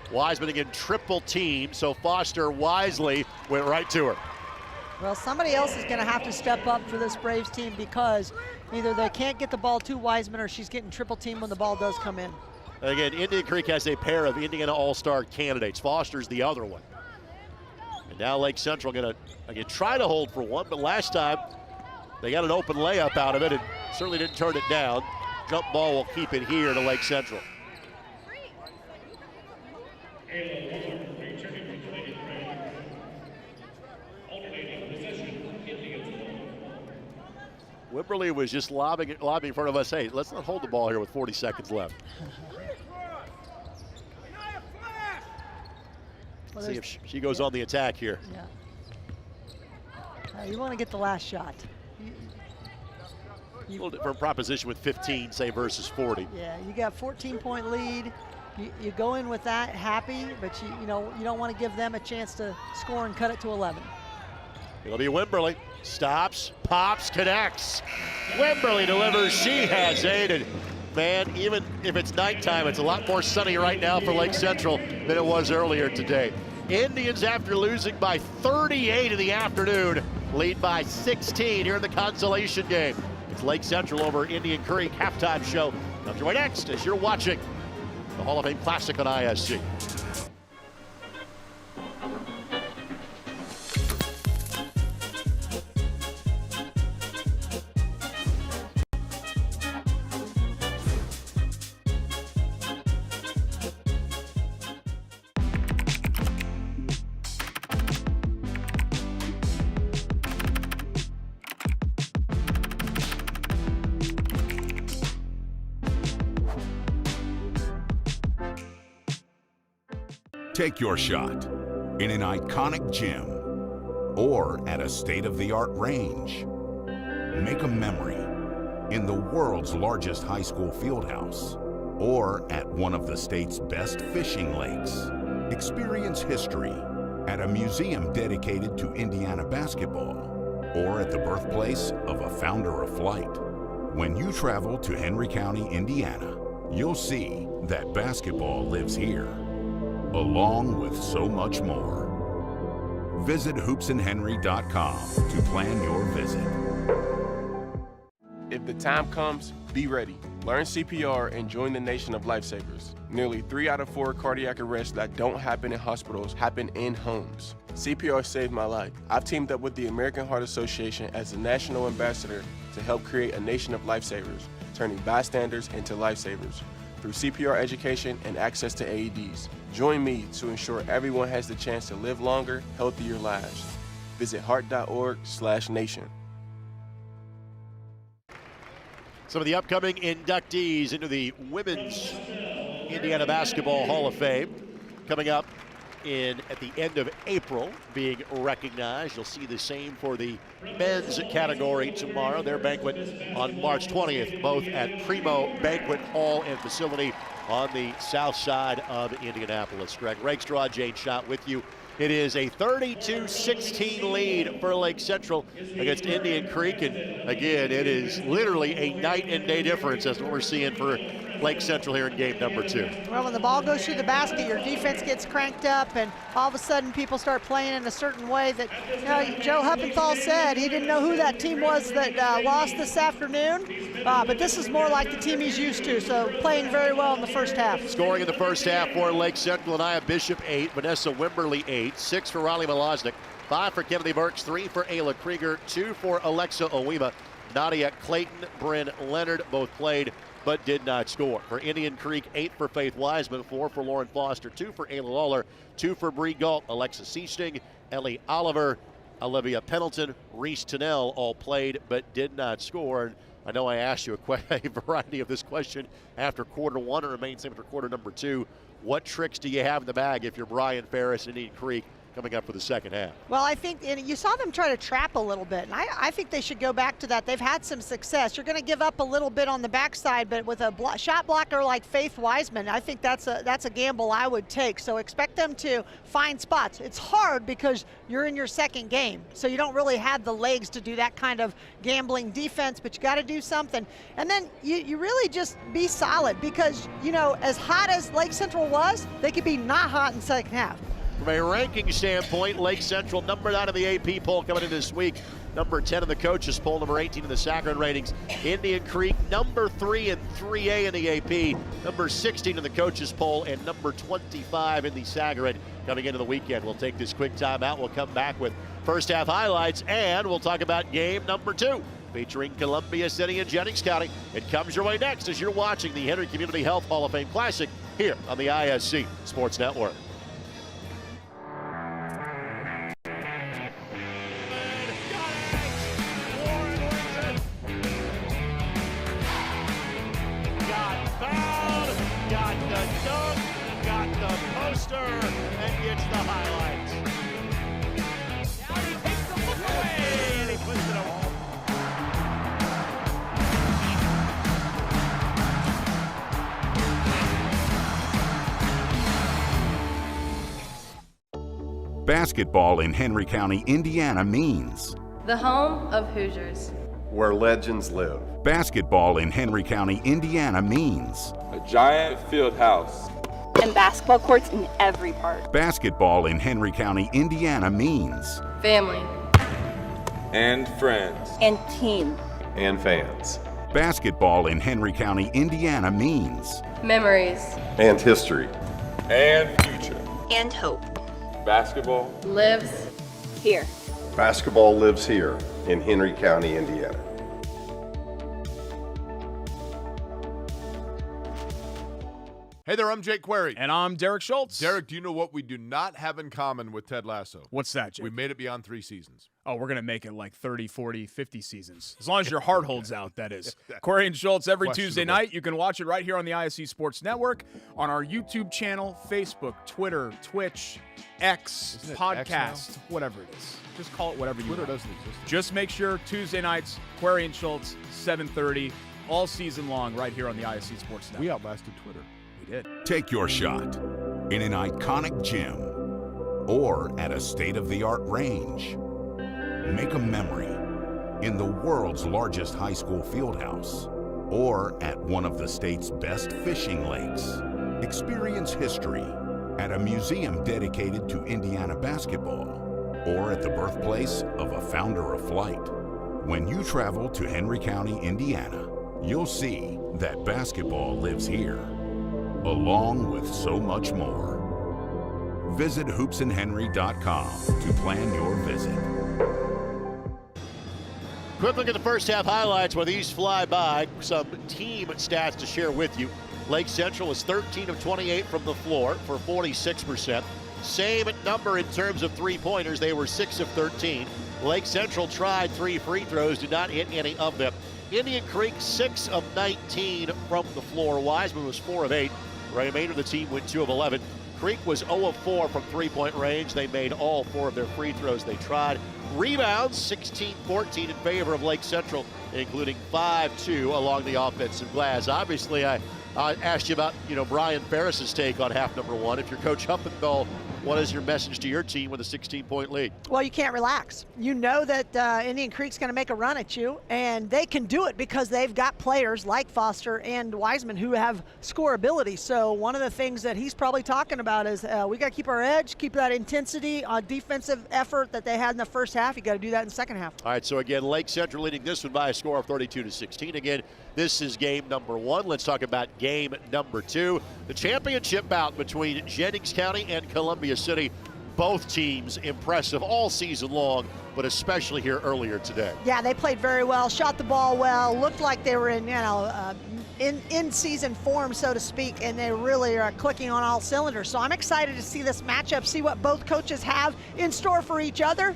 Wiseman again triple team, so Foster wisely went right to her. Well, somebody else is going to have to step up for this Braves team because either they can't get the ball to Wiseman or she's getting triple team when the ball does come in. Again, Indian Creek has a pair of Indiana All-Star candidates. Foster's the other one. And now Lake Central going to again try to hold for one, but last time they got an open layup out of it and certainly didn't turn it down. Jump ball will keep it here to Lake Central. Wimberley was just lobbing in front of us. Hey, let's not hold the ball here with 40 seconds left. Well, see if she goes on the attack here. Yeah. You want to get the last shot. A little different proposition with 15, say, versus 40. Yeah, you got 14-point lead. You go in with that happy, but you don't want to give them a chance to score and cut it to 11. It'll be Wimberly. Stops, pops, connects. Wimberly delivers. She has aided. Man, even if it's nighttime, it's a lot more sunny right now for Lake Central than it was earlier today. Indians, after losing by 38 in the afternoon, lead by 16 here in the consolation game. It's Lake Central over Indian Creek. Halftime show comes your way next as you're watching the Hall of Fame Classic on ISC. Take your shot in an iconic gym or at a state-of-the-art range. Make a memory in the world's largest high school fieldhouse or at one of the state's best fishing lakes. Experience history at a museum dedicated to Indiana basketball or at the birthplace of a founder of flight. When you travel to Henry County, Indiana, you'll see that basketball lives here, along with so much more. Visit hoopsandhenry.com to plan your visit. If the time comes, be ready. Learn CPR and join the nation of lifesavers. Nearly 3 out of 4 cardiac arrests that don't happen in hospitals happen in homes. CPR saved my life. I've teamed up with the American Heart Association as a national ambassador to help create a nation of lifesavers, turning bystanders into lifesavers through CPR education and access to AEDs. Join me to ensure everyone has the chance to live longer, healthier lives. Visit heart.org/nation. Some of the upcoming inductees into the Women's Indiana Basketball Hall of Fame coming up at the end of April, being recognized. You'll see the same for the men's category tomorrow. Their banquet on March 20th, both at Primo Banquet Hall and Facility on the south side of Indianapolis. Greg Rakestraw, Jane Schott with you. It is a 32-16 lead for Lake Central against Indian Creek. And again, it is literally a night and day difference as what we're seeing for Lake Central here in game number 2. Well, when the ball goes through the basket, your defense gets cranked up, and all of a sudden people start playing in a certain way that, you know, Joe Huppenthal said he didn't know who that team was that lost this afternoon, but this is more like the team he's used to, so playing very well in the first half. Scoring in the first half for Lake Central: Anaya Bishop 8, Vanessa Wimberly 8, 6 for Riley Malosnik, 5 for Kennedy Burks, 3 for Ayla Krieger, 2 for Alexa Owima. Nadia Clayton, Bryn Leonard both played but did not score. For Indian Creek, 8 for Faith Wiseman, 4 for Lauren Foster, 2 for Ayla Lawler, 2 for Bree Galt, Alexa Seasting, Ellie Oliver, Olivia Pendleton, Reese Tennell all played but did not score. And I know I asked you a variety of this question after quarter 1 and remains same after quarter number 2. What tricks do you have in the bag if you're Brian Ferris and Indian Creek coming up for the second half? Well, I think you saw them try to trap a little bit, and I think they should go back to that. They've had some success. You're going to give up a little bit on the backside, but with a shot blocker like Faith Wiseman, I think that's a gamble I would take. So expect them to find spots. It's hard because you're in your second game, so you don't really have the legs to do that kind of gambling defense, but you got to do something. And then you really just be solid because, you know, as hot as Lake Central was, they could be not hot in the second half. From a ranking standpoint, Lake Central number 9 in the AP poll coming in this week, number 10 in the coaches poll, number 18 in the Saccharin ratings. Indian Creek number 3 in 3A in the AP, number 16 in the coaches poll, and number 25 in the Saccharin coming into the weekend. We'll take this quick timeout. We'll come back with first half highlights, and we'll talk about game number 2 featuring Columbia City and Jennings County. It comes your way next as you're watching the Henry Community Health Hall of Fame Classic here on the ISC Sports Network. And gets the highlights. Now he takes the look away, and he puts it away. Basketball in Henry County, Indiana means The home of Hoosiers. Where legends live. basketball in Henry County, Indiana means A giant field house. And basketball courts in every park. basketball in Henry County, Indiana means Family. And friends. And team. And fans. basketball in Henry County, Indiana means Memories. And history. And future. And hope. Basketball. Lives. Here. Basketball lives here in Henry County, Indiana. Hey there, I'm Jake Query. And I'm Derek Schultz. Derek, do you know what we do not have in common with Ted Lasso? What's that, Jake? We made it beyond 3 seasons. Oh, we're going to make it like 30, 40, 50 seasons. As long as your heart holds out, that is. Query and Schultz every Tuesday night. You can watch it right here on the IHSAA Sports Network, on our YouTube channel, Facebook, Twitter, Twitch, X, Isn't it podcast, X now? whatever it is. Just call it whatever you Twitter want. doesn't exist. Just make sure Tuesday nights, Query and Schultz, 7:30, all season long right here on the IHSAA Sports Network. We outlasted Twitter. We did. take your shot in an iconic gym or at a state-of-the-art range. Make a memory in the world's largest high school fieldhouse or at one of the state's best fishing lakes. Experience history at a museum dedicated to Indiana basketball or at the birthplace of a founder of flight. When you travel to Henry County, Indiana, you'll see that basketball lives here, along with so much more. Visit hoopsandhenry.com to plan your visit. Quick look at the first half highlights where these fly by. Some team stats to share with you. Lake Central was 13 of 28 from the floor for 46%. Same number in terms of three-pointers. They were 6 of 13. Lake Central tried 3 free throws, did not hit any of them. Indian Creek 6 of 19 from the floor. Wiseman was 4 of 8. Remainder of the team went 2 of 11. Creek was 0 of 4 from three-point range. They made all 4 of their free throws they tried. Rebounds 16-14 in favor of Lake Central, including 5-2 along the offensive glass. Obviously, I asked you about, Brian Ferris's take on half number 1. If you're Coach Huppenthal, what is your message to your team with a 16-point lead? Well, you can't relax. You know that Indian Creek's going to make a run at you, and they can do it because they've got players like Foster and Wiseman who have scoreability. So one of the things that he's probably talking about is we got to keep our edge, keep that intensity on defensive effort that they had in the first half. You got to do that in the second half. All right, so again, Lake Central leading this one by a score of 32-16. Again, this is game number 1. Let's talk about game number 2. The championship bout between Jennings County and Columbia City. Both teams impressive all season long, but especially here earlier today. Yeah, they played very well, shot the ball well, looked like they were in, in-season form, so to speak, and they really are clicking on all cylinders. So I'm excited to see this matchup, see what both coaches have in store for each other,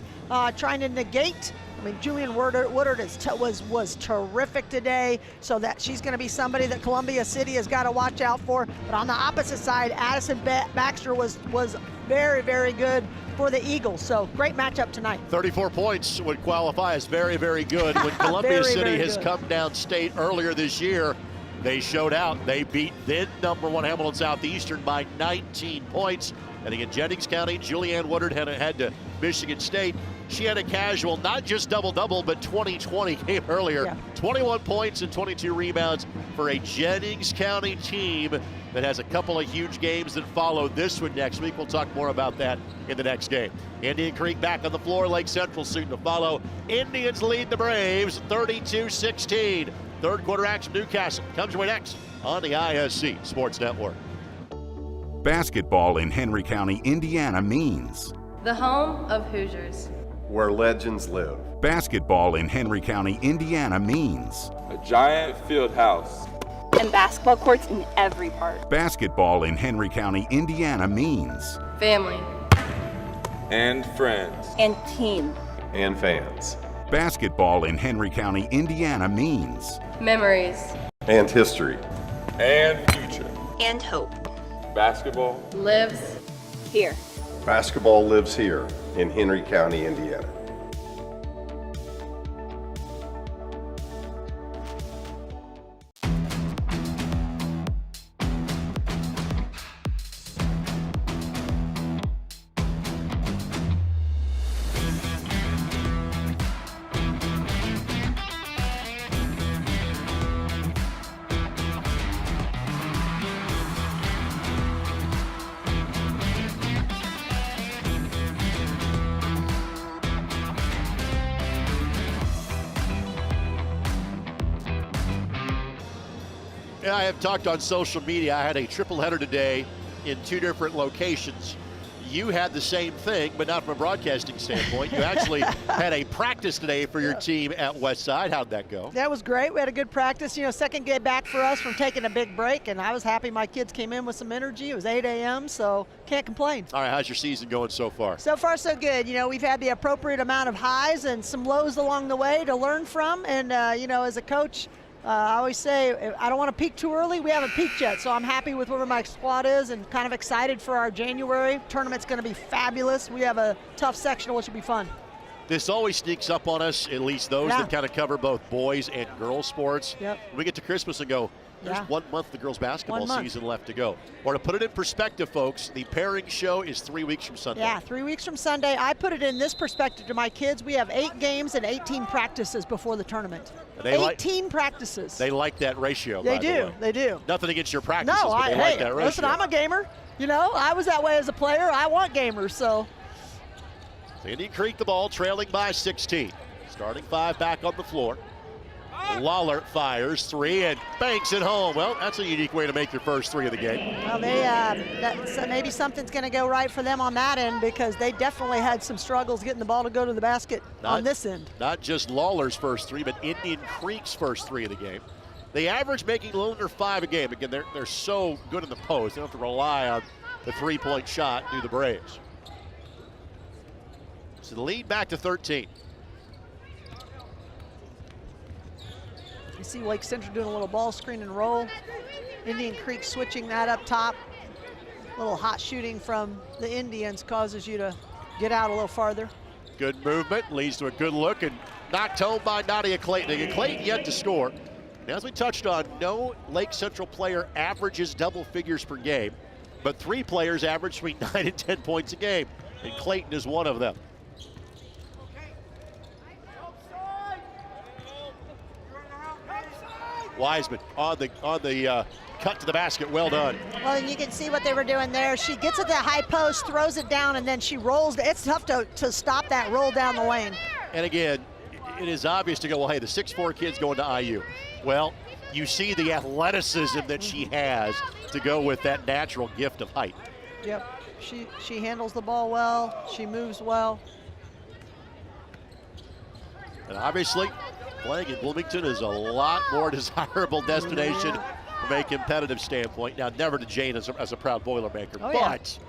trying to negate. I mean, Julian Woodard was terrific today, so that she's going to be somebody that Columbia City has got to watch out for. But on the opposite side, Addison Baxter was very, very good for the Eagles. So great matchup tonight. 34 points would qualify as very, very good. When Columbia City has come down state earlier this year, they showed out. They beat then number 1 Hamilton Southeastern by 19 points. And again, Jennings County, Julianne Woodard had to Michigan State. She had a casual, not just double-double, but 20-20 game earlier. Yeah. 21 points and 22 rebounds for a Jennings County team that has a couple of huge games that follow this one next week. We'll talk more about that in the next game. Indian Creek back on the floor. Lake Central soon to follow. Indians lead the Braves 32-16. Third quarter action, Newcastle comes your way next on the IHSAA Sports Network. Basketball in Henry County, Indiana means The home of Hoosiers. Where legends live. basketball in Henry County, Indiana means A giant field house. And basketball courts in every park. basketball in Henry County, Indiana means Family. And friends. And team. And fans. basketball in Henry County, Indiana means Memories. And history. And future. And hope. Basketball. Lives. Here. Basketball lives here in Henry County, Indiana. I have talked on social media. I had a triple header today in 2 different locations. You had the same thing, but not from a broadcasting standpoint. You actually had a practice today for your team at Westside. How'd that go? That was great. We had a good practice. You know, second day back for us from taking a big break, and I was happy my kids came in with some energy. It was 8 a.m., so can't complain. All right, how's your season going so far? So far, so good. You know, we've had the appropriate amount of highs and some lows along the way to learn from, and, you know, as a coach, I always say I don't want to peak too early. We haven't peaked yet, so I'm happy with where my squad is and kind of excited for our January. Tournament's going to be fabulous. We have a tough sectional, which will be fun. This always sneaks up on us, at least those that kind of cover both boys and girls sports. Yep. We get to Christmas and go, there's 1 month of the girls basketball season left to go. Or to put it in perspective, folks, the pairing show is 3 weeks from Sunday. Yeah, 3 weeks from Sunday. I put it in this perspective to my kids. We have 8 games and 18 practices before the tournament. 18 practices. They like that ratio, They by the way. They do. Nothing against your practices, No, but they like that ratio. Listen, I'm a gamer. You know, I was that way as a player. I want gamers, so. Indian Creek the ball, trailing by 16. Starting 5 back on the floor. Lawler fires 3 and banks it home. Well, that's a unique way to make your first 3 of the game. Well, so maybe something's going to go right for them on that end, because they definitely had some struggles getting the ball to go to the basket on this end. Not just Lawler's first 3, but Indian Creek's first 3 of the game. They average making a little under 5 a game. Again, they're so good in the post. They don't have to rely on the 3-point shot do the Braves. So the lead back to 13. You see Lake Central doing a little ball screen and roll. Indian Creek switching that up top. A little hot shooting from the Indians causes you to get out a little farther. Good movement, leads to a good look, and knocked home by Nadia Clayton. Again, Clayton yet to score. And as we touched on, no Lake Central player averages double figures per game, but 3 players average between 9 and 10 points a game, and Clayton is one of them. Wiseman on the cut to the basket. Well done. Well, and you can see what they were doing there. She gets at the high post, throws it down, and then she rolls. It's tough to stop that roll down the lane. And again, it is obvious to go, well, hey, the 6'4" kid's going to IU. Well, you see the athleticism that she has to go with that natural gift of height. Yep, she handles the ball well. She moves well. And obviously, playing in Bloomington is a lot more desirable destination from a competitive standpoint. Now, never to Jane as a proud Boilermaker, but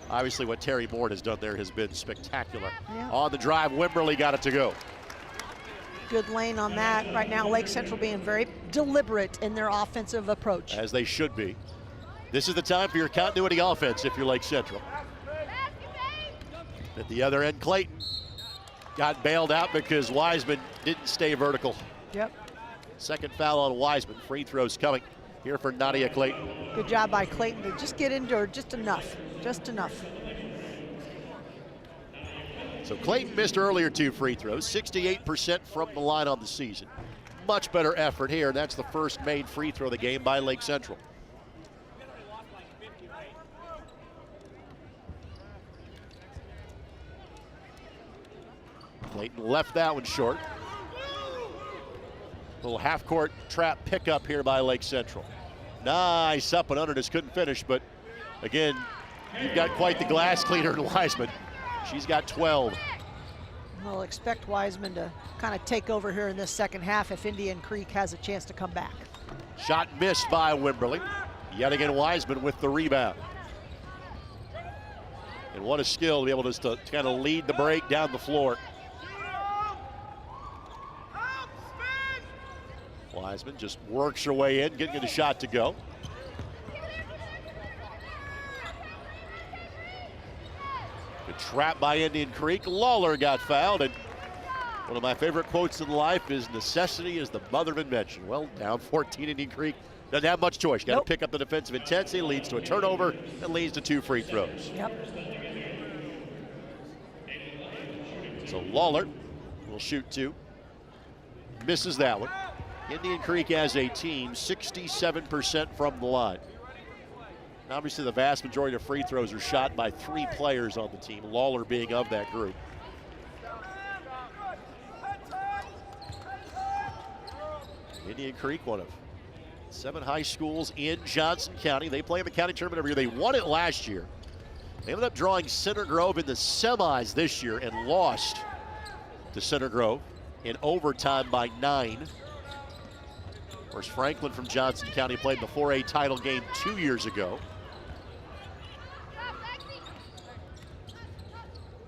obviously what Terry Moore has done there has been spectacular. Yeah. On the drive, Wimberly got it to go. Good lane on that. Right now, Lake Central being very deliberate in their offensive approach. As they should be. This is the time for your continuity offense if you're Lake Central. At the other end, Clayton got bailed out because Wiseman didn't stay vertical. Yep. Second foul on Wiseman. Free throws coming here for Nadia Clayton. Good job by Clayton to just get into her just enough. Just enough. So Clayton missed earlier 2 free throws, 68% from the line on the season. Much better effort here. That's the first made free throw of the game by Lake Central. Clayton left that one short. Little half-court trap pickup here by Lake Central. Nice up and under, just couldn't finish, but again, you've got quite the glass cleaner in Wiseman. She's got 12. We'll expect Wiseman to kind of take over here in this second half if Indian Creek has a chance to come back. Shot missed by Wimberly. Yet again, Wiseman with the rebound. And what a skill to be able to kind of lead the break down the floor. Wiseman just works her way in, getting the shot to go. Good trap by Indian Creek. Lawler got fouled, and one of my favorite quotes in life is necessity is the mother of invention. Well, down 14, Indian Creek doesn't have much choice. Got to pick up the defensive intensity, leads to a turnover, and leads to 2 free throws. Yep. So Lawler will shoot 2. Misses that one. Indian Creek as a team, 67% from the line. And obviously the vast majority of free throws are shot by 3 players on the team, Lawler being of that group. Indian Creek, one of 7 high schools in Johnson County. They play in the county tournament every year. They won it last year. They ended up drawing Center Grove in the semis this year and lost to Center Grove in overtime by 9. Of course, Franklin from Johnson County played the 4A title game 2 years ago.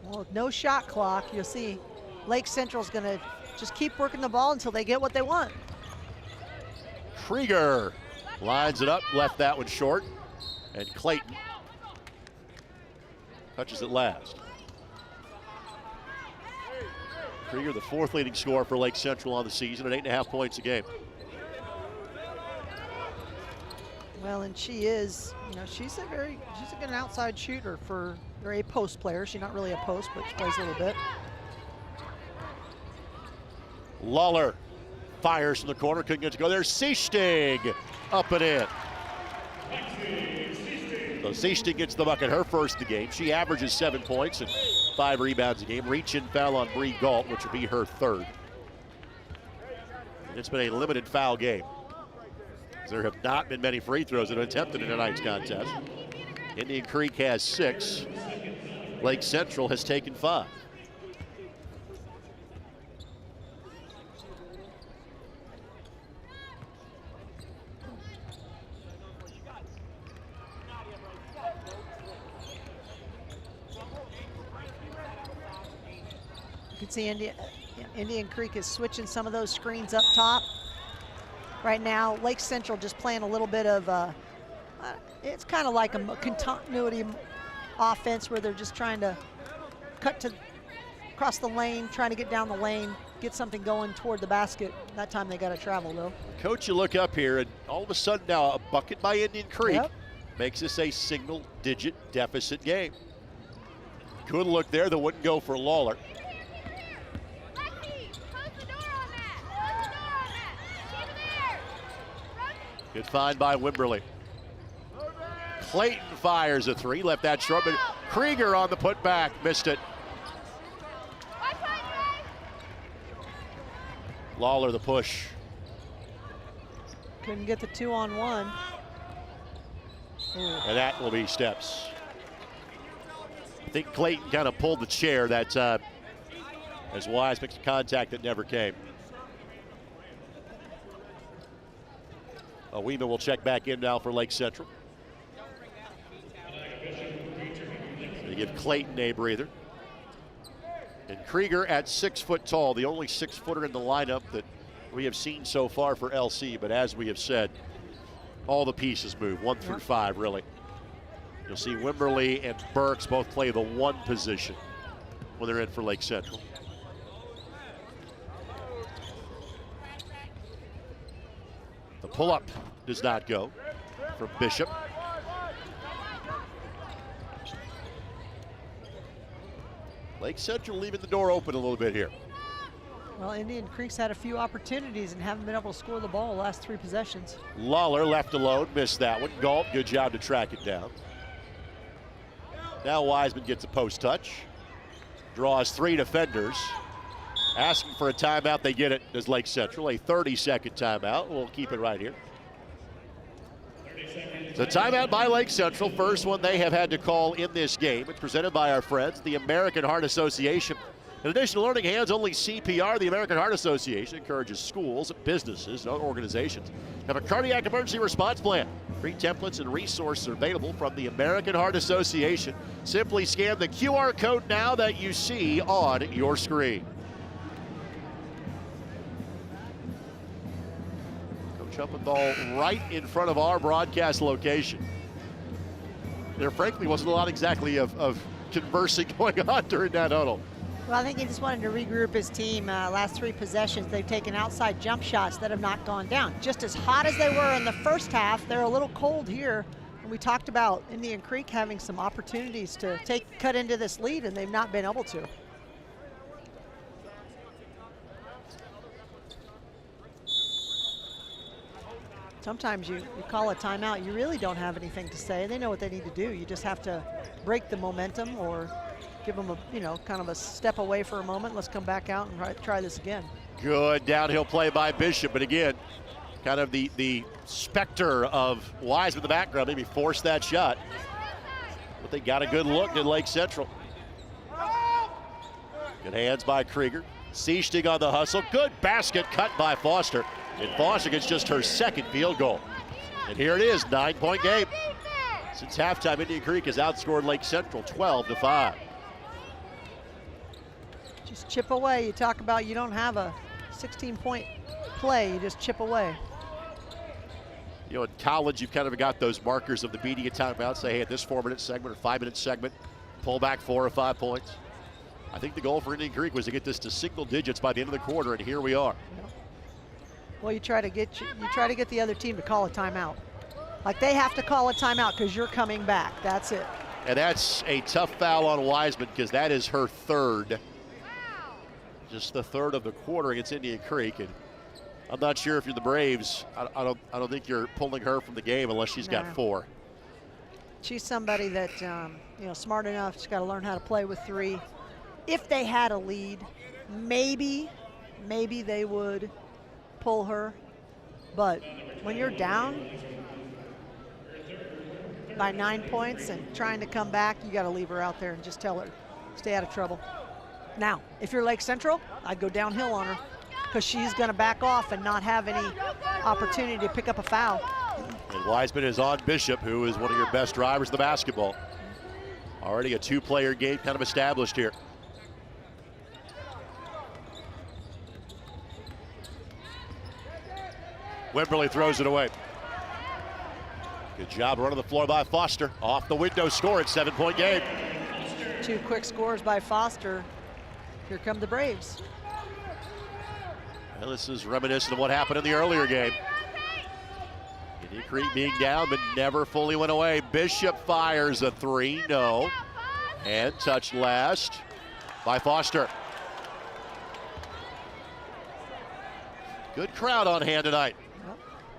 Well, with no shot clock, you'll see Lake Central's going to just keep working the ball until they get what they want. Krieger lines it up, left that one short, and Clayton touches it last. Krieger, the 4th leading scorer for Lake Central on the season at 8.5 points a game. Well, and she is, she's a good outside shooter for a post player. She's not really a post, but she plays a little bit. Lawler fires from the corner, couldn't get to go there. Seestig up and in. So Seestig gets the bucket, her first of the game. She averages 7 points and 5 rebounds a game. Reach-in foul on Bree Galt, which will be her 3rd. And it's been a limited foul game. There have not been many free throws that are attempted in tonight's contest. Indian Creek has 6. Lake Central has taken 5. You can see Indian Creek is switching some of those screens up top. Right now, Lake Central just playing a little bit of, it's kind of like a continuity offense where they're just trying to cut to across the lane, trying to get down the lane, get something going toward the basket. That time they got to travel, though. Coach, you look up here, and all of a sudden now a bucket by Indian Creek makes this a single-digit deficit game. Good look there that wouldn't go for Lawler. Good find by Wimberly. Clayton fires a 3, left that short, but Krieger on the putback, missed it. Lawler the push. Couldn't get the 2-on-1. And that will be steps. I think Clayton kind of pulled the chair that time as Wise makes a contact that never came. Weeman will check back in now for Lake Central. They give Clayton a breather. And Krieger at 6 foot tall, the only 6-footer in the lineup that we have seen so far for LC. But as we have said, all the pieces move, 1 through 5, really. You'll see Wimberly and Burks both play the 1 position when they're in for Lake Central. The pull-up does not go from Bishop. Lake Central leaving the door open a little bit here. Well, Indian Creek's had a few opportunities and haven't been able to score the ball the last 3 possessions. Lawler left alone, missed that one. Galt, good job to track it down. Now Wiseman gets a post touch. Draws 3 defenders. Asking for a timeout, they get it as Lake Central. A 30-second timeout. We'll keep it right here. The timeout by Lake Central, first one they have had to call in this game. It's presented by our friends, the American Heart Association. In addition to learning hands-only CPR, the American Heart Association encourages schools, businesses, and other organizations to have a cardiac emergency response plan. Free templates and resources are available from the American Heart Association. Simply scan the QR code now that you see on your screen. Coach Uppenthal right in front of our broadcast location. There frankly wasn't a lot exactly of conversing going on during that huddle. Well, I think he just wanted to regroup his team. Last 3 possessions, they've taken outside jump shots that have not gone down. Just as hot as they were in the first half, they're a little cold here. And we talked about Indian Creek having some opportunities to cut into this lead, and they've not been able to. Sometimes you call a timeout, you really don't have anything to say. They know what they need to do. You just have to break the momentum or give them a, kind of a step away for a moment. Let's come back out and try this again. Good downhill play by Bishop, but again, kind of the specter of Wiseman in the background, maybe force that shot. But they got a good look at Lake Central. Good hands by Krieger. Seesting on the hustle. Good basket cut by Foster. And Foster gets just her second field goal. And here it is, 9-point game. Since halftime, Indian Creek has outscored Lake Central 12-5. Just chip away. You talk about you don't have a 16-point play, you just chip away. You know, in college, you've kind of got those markers of the media timeout. Say, hey, at this 4-minute segment or 5-minute segment, pull back 4 or 5 points. I think the goal for Indian Creek was to get this to single digits by the end of the quarter, and here we are. Yep. Well, you try to get the other team to call a timeout. Like they have to call a timeout because you're coming back. That's it. And that's a tough foul on Wiseman because that is her third. Just the third of the quarter against Indian Creek. And I'm not sure if you're the Braves. I don't think you're pulling her from the game unless she's got 4. She's somebody that smart enough. She's got to learn how to play with 3. If they had a lead, maybe they would pull her. But when you're down by 9 points and trying to come back, you got to leave her out there and just tell her, stay out of trouble. Now, if you're Lake Central, I'd go downhill on her because she's going to back off and not have any opportunity to pick up a foul. And Wiseman is on Bishop, who is one of your best drivers of the basketball. Already a 2-player game kind of established here. Wimberly throws it away. Good job running the floor by Foster. Off the window score, it's 7-point game. 2 quick scores by Foster. Here come the Braves. Well, this is reminiscent of what happened in the earlier game. Indian Creek being down, but never fully went away. Bishop fires a 3, no. And touched last by Foster. Good crowd on hand tonight.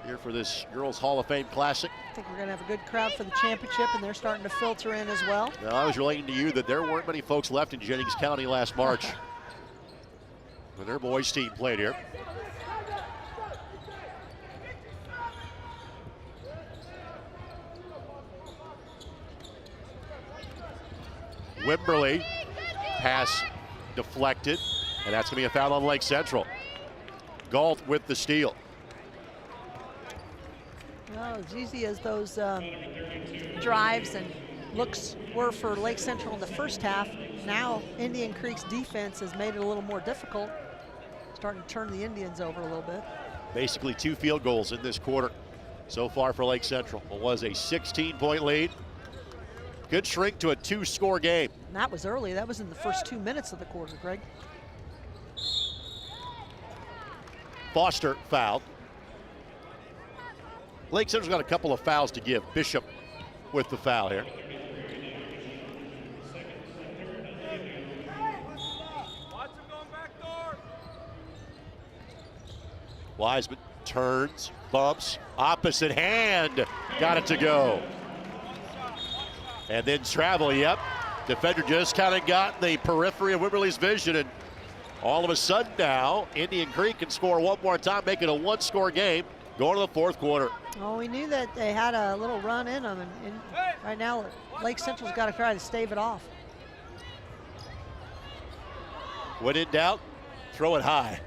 Here for this Girls Hall of Fame Classic. I think we're going to have a good crowd for the championship, and they're starting to filter in as well. Now, I was relating to you that there weren't many folks left in Jennings County last March when their boys team played here. Wimberly, pass deflected, and that's going to be a foul on Lake Central. Galt with the steal. Well, as easy as those drives and looks were for Lake Central in the first half, now Indian Creek's defense has made it a little more difficult. Starting to turn the Indians over a little bit. Basically 2 field goals in this quarter so far for Lake Central. It was a 16-point lead. Good shrink to a 2-score game. And that was early. That was in the first 2 minutes of the quarter, Greg. Foster fouled. Lake Central's got a couple of fouls to give. Bishop with the foul here. Wiseman turns, bumps, opposite hand, got it to go. And then travel, yep. Defender just kind of got the periphery of Wimberly's vision, and all of a sudden now, Indian Creek can score one more time, make it a 1-score game, going to the 4th quarter. Oh, we knew that they had a little run in them, and right now Lake Central's got to try to stave it off. When in doubt, throw it high.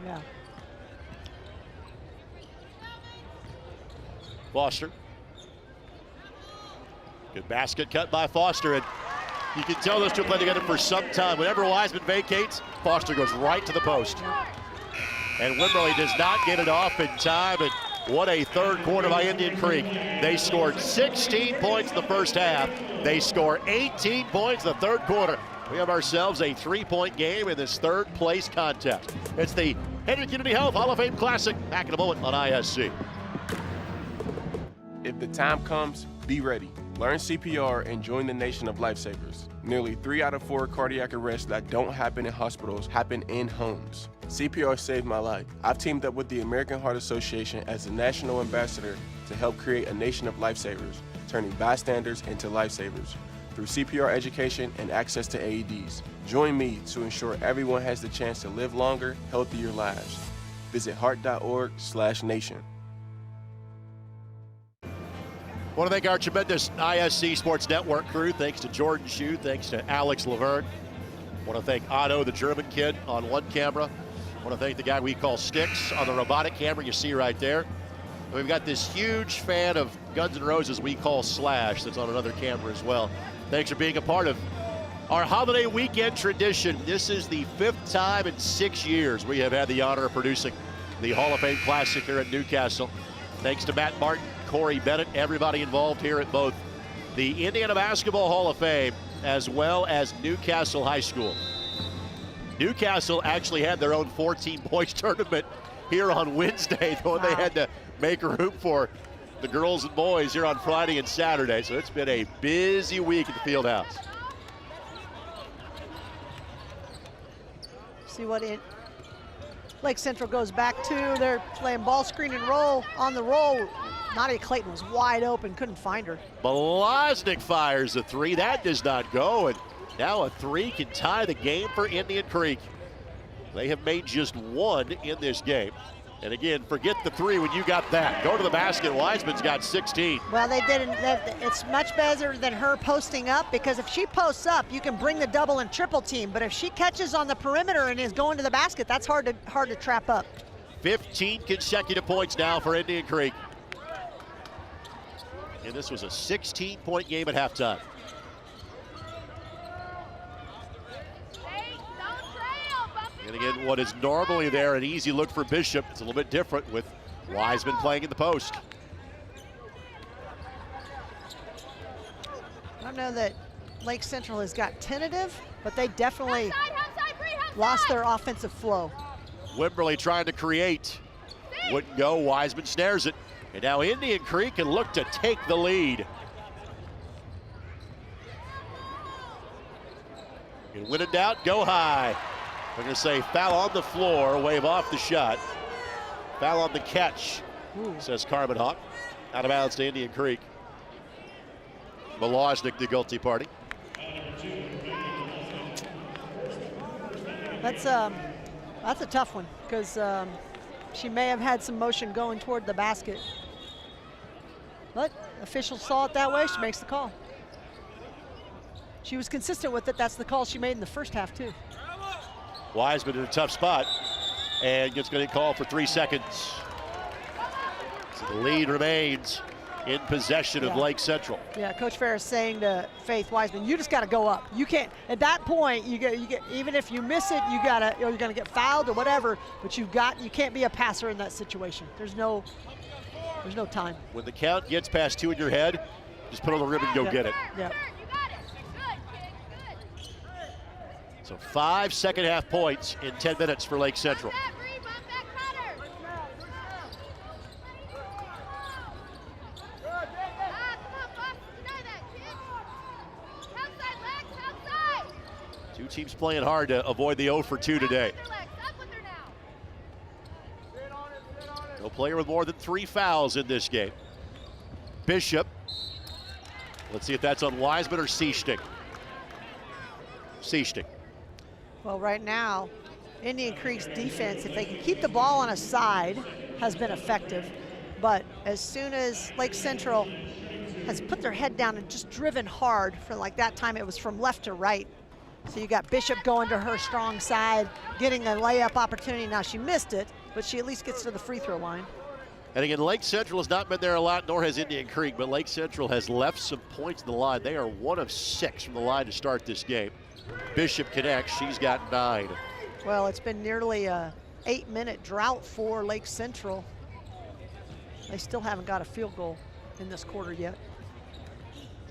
Yeah. Foster. Good basket cut by Foster, and you can tell those two play together for some time. Whenever Wiseman vacates, Foster goes right to the post. And Wimberly does not get it off in time, and what a 3rd quarter by Indian Creek. They scored 16 points in the first half. They score 18 points in the 3rd quarter. We have ourselves a 3-point game in this 3rd place contest. It's the Henry Community Health Hall of Fame Classic. Back in a moment on ISC. If the time comes, be ready. Learn CPR and join the nation of lifesavers. Nearly 3 out of 4 cardiac arrests that don't happen in hospitals happen in homes. CPR saved my life. I've teamed up with the American Heart Association as the national ambassador to help create a nation of lifesavers, turning bystanders into lifesavers through CPR education and access to AEDs. Join me to ensure everyone has the chance to live longer, healthier lives. Visit heart.org/nation. Want to thank our tremendous ISC Sports Network crew. Thanks to Jordan Shue. Thanks to Alex Laverne. Want to thank Otto, the German kid, on one camera. Want to thank the guy we call Sticks on the robotic camera you see right there. And we've got this huge fan of Guns N' Roses we call Slash that's on another camera as well. Thanks for being a part of our holiday weekend tradition. This is the 5th time in 6 years we have had the honor of producing the Hall of Fame Classic here at Newcastle. Thanks to Matt Martin, Corey Bennett, everybody involved here at both the Indiana Basketball Hall of Fame as well as Newcastle High School. Newcastle actually had their own 14-boys tournament here on Wednesday, though they had to make room for the girls and boys here on Friday and Saturday. So it's been a busy week at the field house. See what Lake Central goes back to. They're playing ball screen and roll. On the roll, Nadia Clayton was wide open, couldn't find her. Blaznik fires a three. That does not go, and now a three can tie the game for Indian Creek. They have made just one in this game. And again, forget the three when you got that. Go to the basket. Wiseman's got 16. Well, they didn't. It's much better than her posting up, because if she posts up, you can bring the double and triple team. But if she catches on the perimeter and is going to the basket, that's hard to trap up. 15 consecutive points now for Indian Creek. And this was a 16-point game at halftime. And again, what is normally there, an easy look for Bishop, it's a little bit different with Wiseman playing in the post. I don't know that Lake Central has got tentative, but they definitely lost their offensive flow. Wimberly trying to create. Wouldn't go, Wiseman snares it. And now Indian Creek can look to take the lead. And when in doubt, go high. We're going to say foul on the floor, wave off the shot. Foul on the catch, says Carmen Hawk. Out of bounds to Indian Creek. Blaznik, the guilty party. That's a tough one, because she may have had some motion going toward the basket. But officials saw it that way, she makes the call. She was consistent with it. That's the call she made in the first half too. Wiseman in a tough spot and gets going to call for 3 seconds. So the lead remains in possession of Lake Central. Yeah, Coach Ferris saying to Faith Wiseman, you just got to go up. You can't, at that point, you get even if you miss it, you're going to get fouled or whatever, but you can't be a passer in that situation. There's no time. When the count gets past 2 in your head, just put on the ribbon and go get it. Yep. So 5 second half points in 10 minutes for Lake Central. Two teams playing hard to avoid the 0 for 2 today. No player with more than 3 fouls in this game. Bishop. Let's see if that's on Wiseman or Seestick. Seestick. Well, right now, Indian Creek's defense, if they can keep the ball on a side, has been effective. But as soon as Lake Central has put their head down and just driven hard, for like that time it was from left to right. So you got Bishop going to her strong side, getting a layup opportunity. Now she missed it, but she at least gets to the free throw line. And again, Lake Central has not been there a lot, nor has Indian Creek, but Lake Central has left some points in the line. They are 1 of 6 from the line to start this game. Bishop connects, she's got 9. Well, it's been nearly a 8-minute drought for Lake Central. They still haven't got a field goal in this quarter yet.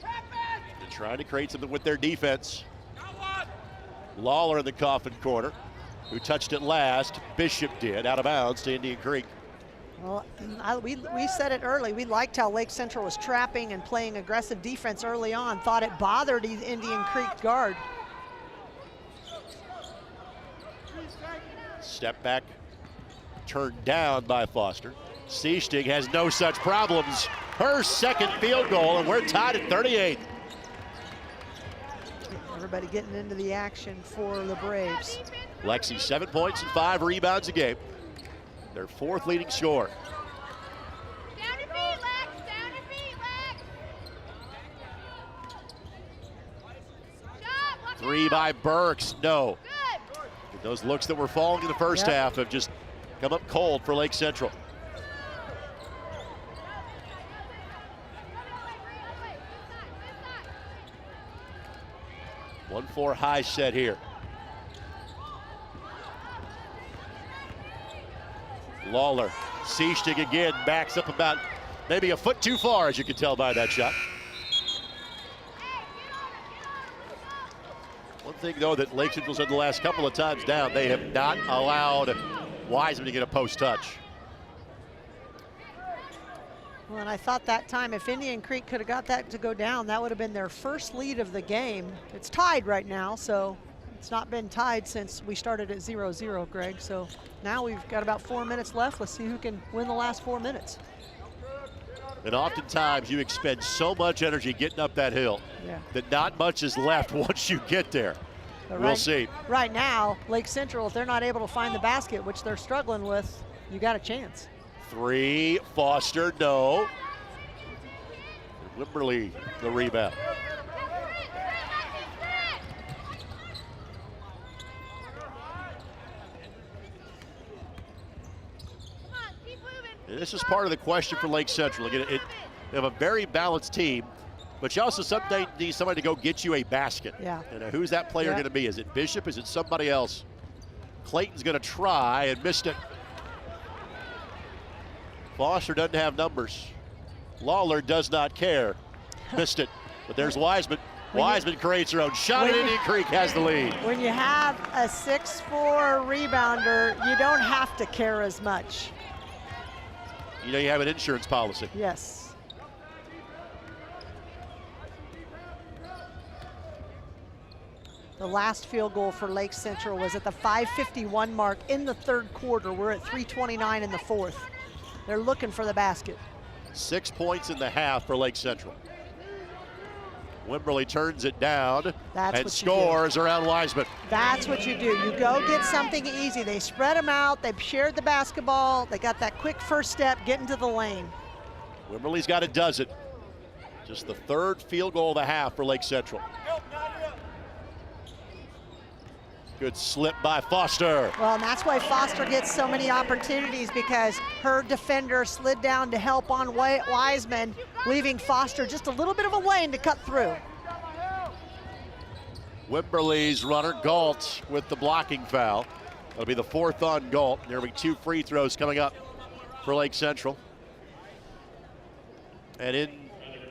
They're trying to create something with their defense. Lawler in the coffin corner, who touched it last. Bishop did, out of bounds to Indian Creek. Well, we said it early. We liked how Lake Central was trapping and playing aggressive defense early on. Thought it bothered the Indian Creek guard. Step back, turned down by Foster. Seestick has no such problems. Her second field goal, and we're tied at 38. Everybody getting into the action for the Braves. Lexi, 7 points and 5 rebounds a game. Their 4th leading scorer. Three by Burks, no. And those looks that were falling in the first half have just come up cold for Lake Central. One 4 high set here. Lawler, Seestig again, backs up about maybe a foot too far, as you can tell by that shot. One thing, though, that Lake Central's done the last couple of times down, they have not allowed Wiseman to get a post touch. Well, and I thought that time if Indian Creek could have got that to go down, that would have been their first lead of the game. It's tied right now, so it's not been tied since we started at 0-0, Greg. So now we've got about 4 minutes left. Let's see who can win the last 4 minutes. And oftentimes you expend so much energy getting up that hill that not much is left once you get there. We'll see. Right now, Lake Central, if they're not able to find the basket, which they're struggling with, you got a chance. 3, Foster, no. Wimberly, the rebound. And this is part of the question for Lake Central. Again, they have a very balanced team, but you also someday need somebody to go get you a basket. Yeah. And who's that player going to be? Is it Bishop? Is it somebody else? Clayton's going to try and missed it. Foster doesn't have numbers. Lawler does not care. Missed it. But there's Wiseman. Wiseman creates her own shot, and Indian Creek has the lead. When you have a 6'4" rebounder, you don't have to care as much. You know you have an insurance policy. Yes. The last field goal for Lake Central was at the 5:51 mark in the third quarter. We're at 3:29 in the fourth. They're looking for the basket. 6 points in the half for Lake Central. Wimberly turns it down and scores around Wiseman. That's what you do. You go get something easy. They spread them out. They've shared the basketball. They got that quick first step, get into the lane. Wimberly's got a dozen. Just the third field goal of the half for Lake Central. Good slip by Foster. Well, and that's why Foster gets so many opportunities, because her defender slid down to help on Wiseman, leaving Foster just a little bit of a lane to cut through. Wimberly's runner, Galt, with the blocking foul. That'll be the fourth on Galt. There'll be 2 free throws coming up for Lake Central. And in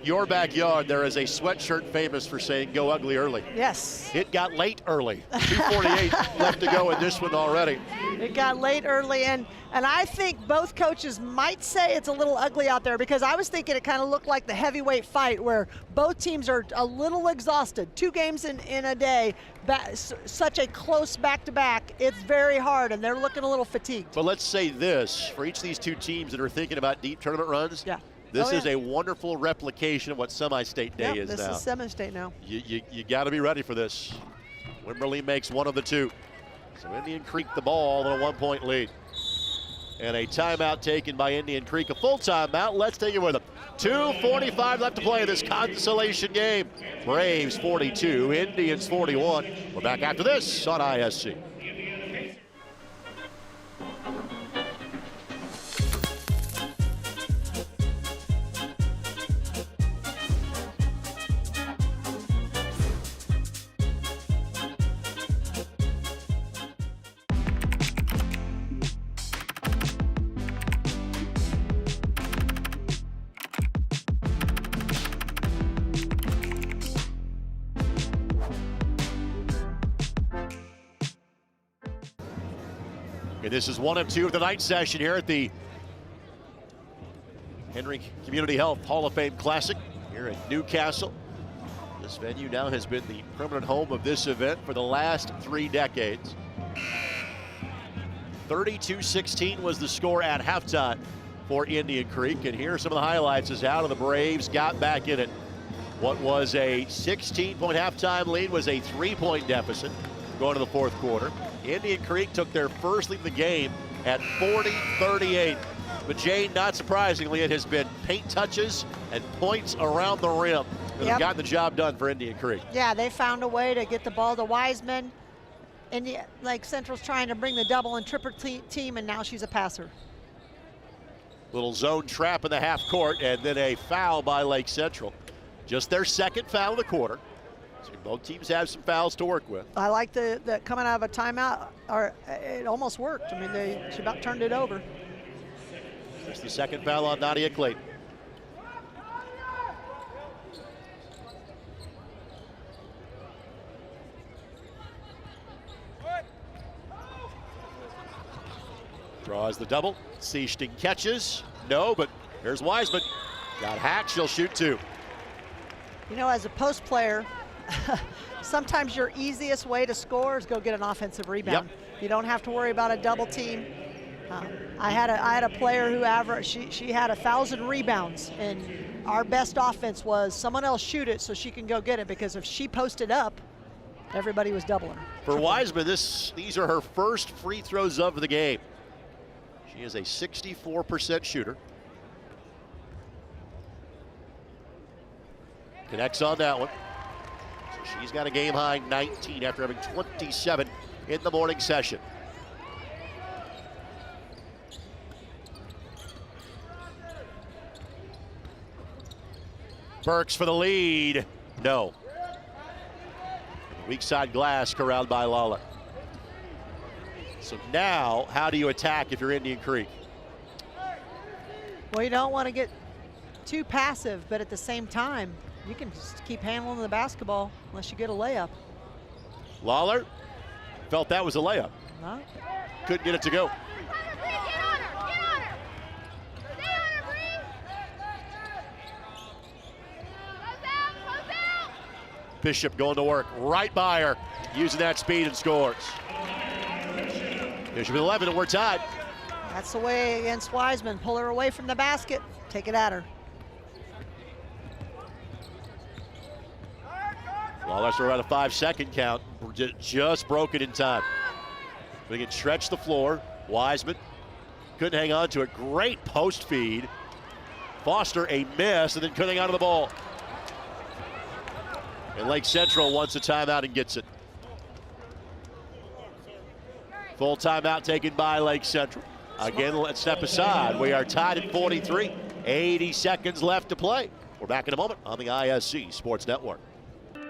your backyard, there is a sweatshirt famous for saying go ugly early. Yes. It got late early. 2:48 left to go in this one already. It got late early, and I think both coaches might say it's a little ugly out there, because I was thinking it kind of looked like the heavyweight fight where both teams are a little exhausted. 2 games in a day, such a close back-to-back. It's very hard, and they're looking a little fatigued. But let's say this, for each of these 2 teams that are thinking about deep tournament runs, this is a wonderful replication of what semi-state day is now. This is semi-state now. You got to be ready for this. Wimberly makes one of the 2. So Indian Creek the ball in a 1-point lead. And a timeout taken by Indian Creek, a full timeout. Let's take it with them. 2:45 left to play in this consolation game. Braves 42, Indians 41. We're back after this on ISC. Okay, this is 1 of 2 of the night session here at the Henry Community Health Hall of Fame Classic here in Newcastle. This venue now has been the permanent home of this event for the last 3 decades. 32-16 was the score at halftime for Indian Creek, and here are some of the highlights as how the Braves got back in it. What was a 16-point halftime lead was a 3-point deficit going to the fourth quarter. Indian Creek took their first lead of the game at 40-38. But Jane, not surprisingly, it has been paint touches and points around the rim that have gotten the job done for Indian Creek. Yeah, they found a way to get the ball to Wiseman. Lake Central's trying to bring the double and triple team, and now she's a passer. Little zone trap in the half court, and then a foul by Lake Central. Just their second foul of the quarter. So both teams have some fouls to work with. I like the coming out of a timeout, or it almost worked. I mean, she about turned it over. It's the second foul on Nadia Clayton. Draws the double. Seasting catches. No, but here's Wiseman. Got hacked. She'll shoot two. You know, as a post player, sometimes your easiest way to score is go get an offensive rebound. Yep. You don't have to worry about a double team. I had a player who averaged, she had 1,000 rebounds, and our best offense was someone else shoot it so she can go get it, because if she posted up, everybody was doubling her. For Wiseman, these are her first free throws of the game. She is a 64% shooter. Connects on that one. So she's got a game high 19 after having 27 in the morning session. Burks for the lead. No. Weak side glass corralled by Lawler. So now, how do you attack if you're Indian Creek? Well, you don't want to get too passive, but at the same time, you can just keep handling the basketball unless you get a layup. Lawler felt that was a layup. No. Couldn't get it to go. Bishop going to work right by her, using that speed and scores. Bishop with 11 and we're tied. That's the way against Wiseman. Pull her away from the basket, take it at her. Well, that's around a 5-second count. Just broke it in time. We can stretch the floor. Wiseman couldn't hang on to it. Great post feed. Foster a miss and then couldn't hang on to the ball. And Lake Central wants a timeout and gets it. Full timeout taken by Lake Central. Again, let's step aside. We are tied at 43. 80 seconds left to play. We're back in a moment on the ISC Sports Network.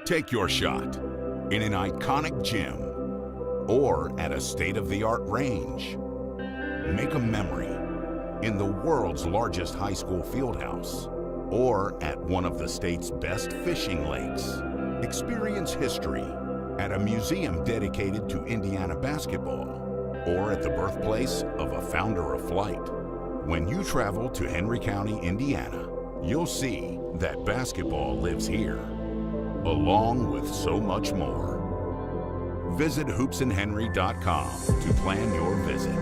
Take your shot in an iconic gym or at a state-of-the-art range. Make a memory in the world's largest high school fieldhouse or at one of the state's best fishing lakes. Experience history at a museum dedicated to Indiana basketball or at the birthplace of a founder of flight. When you travel to Henry County, Indiana, you'll see that basketball lives here, along with so much more. Visit hoopsandhenry.com to plan your visit.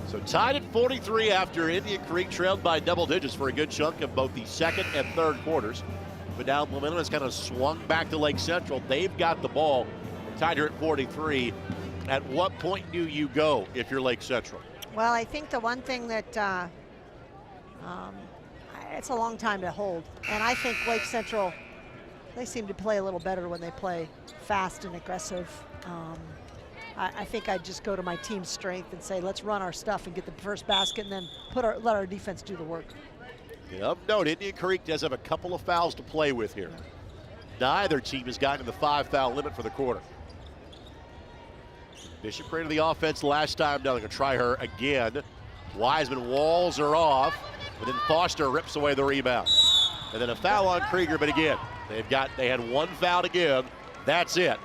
So tied at 43 after Indian Creek trailed by double digits for a good chunk of both the second and third quarters. But now momentum has kind of swung back to Lake Central. They've got the ball, tied here at 43. At what point do you go if you're Lake Central? Well, I think the one thing that it's a long time to hold. And I think Lake Central, they seem to play a little better when they play fast and aggressive. I think I'd just go to my team's strength and say, let's run our stuff and get the first basket and then let our defense do the work. Of note, Indian Creek does have a couple of fouls to play with here. Neither team has gotten to the 5-foul limit for the quarter. Bishop created the offense last time. Now they're going to try her again. Wiseman walls her off, but then Foster rips away the rebound. And then a foul on Krieger, but again, they had one foul to give. That's it.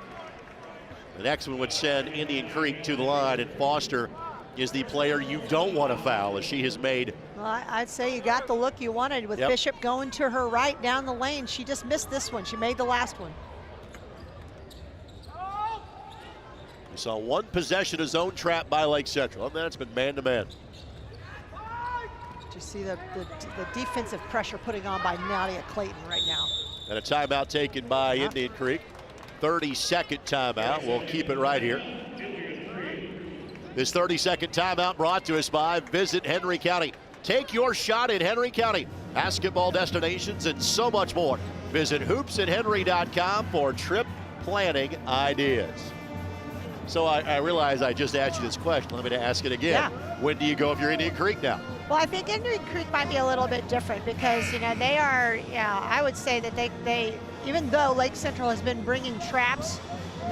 The next one would send Indian Creek to the line, and Foster is the player you don't want to foul, as she has made. Well, I'd say you got the look you wanted with Bishop going to her right down the lane. She just missed this one. She made the last one. We saw one possession of zone trap by Lake Central, and then it's been man-to-man. You see the defensive pressure putting on by Nadia Clayton right now. And a timeout taken by Indian Creek. 30-second timeout. We'll keep it right here. This 30-second timeout brought to us by Visit Henry County. Take your shot in Henry County. Basketball destinations and so much more. Visit hoopsathenry.com for trip planning ideas. So I realize I just asked you this question. Let me ask it again. Yeah. When do you go if you're Indian Creek now? Well, I think Indian Creek might be a little bit different because, you know, they are, I would say that they even though Lake Central has been bringing traps,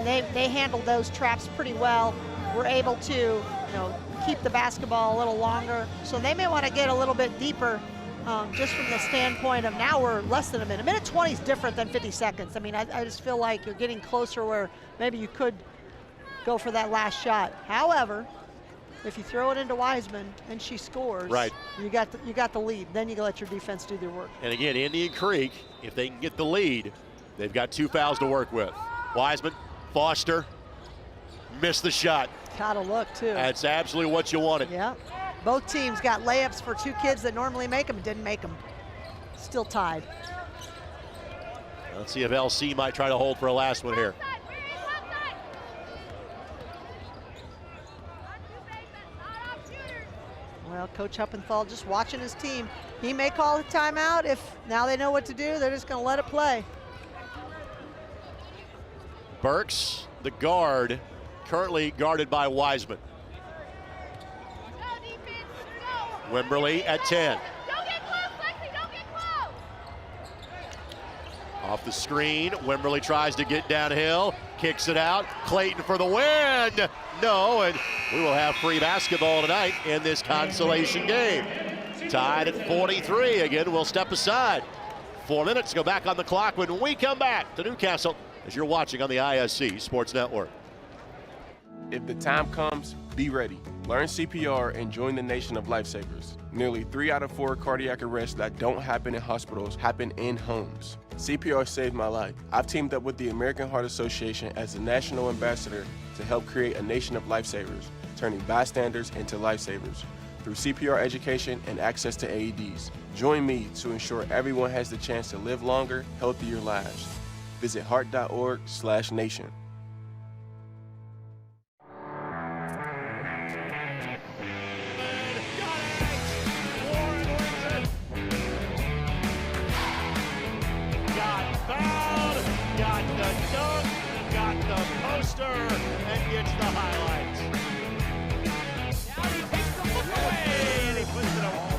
they handled those traps pretty well. We're able to, you know, keep the basketball a little longer. So they may want to get a little bit deeper just from the standpoint of now we're less than a minute. Minute 20 is different than 50 seconds. I mean, I just feel like you're getting closer where maybe you could go for that last shot. However, if you throw it into Wiseman and she scores, right, you got the lead. Then you can let your defense do their work. And again, Indian Creek, if they can get the lead, they've got 2 fouls to work with. Wiseman, Foster, missed the shot. Gotta look too. That's absolutely what you wanted. Yeah. Both teams got layups for 2 kids that normally make them, didn't make them. Still tied. Let's see if LC might try to hold for a last one here. Well, Coach Huppenthal just watching his team. He may call the timeout if now they know what to do. They're just going to let it play. Burks, the guard, currently guarded by Wiseman. Wimberly at 10. Don't get close, Lexi, don't get close. Off the screen, Wimberly tries to get downhill, kicks it out. Clayton for the win. No, and we will have free basketball tonight in this consolation game. Tied at 43. Again, we'll step aside. 4 minutes go back on the clock when we come back to Newcastle as you're watching on the ISC Sports Network. If the time comes, be ready. Learn CPR and join the nation of lifesavers. Nearly 3 out of 4 cardiac arrests that don't happen in hospitals happen in homes. CPR saved my life. I've teamed up with the American Heart Association as a national ambassador to help create a nation of lifesavers, turning bystanders into lifesavers through CPR education and access to AEDs. Join me to ensure everyone has the chance to live longer, healthier lives. Visit heart.org/nation. And gets the highlights. Now he takes the look away and he puts it away.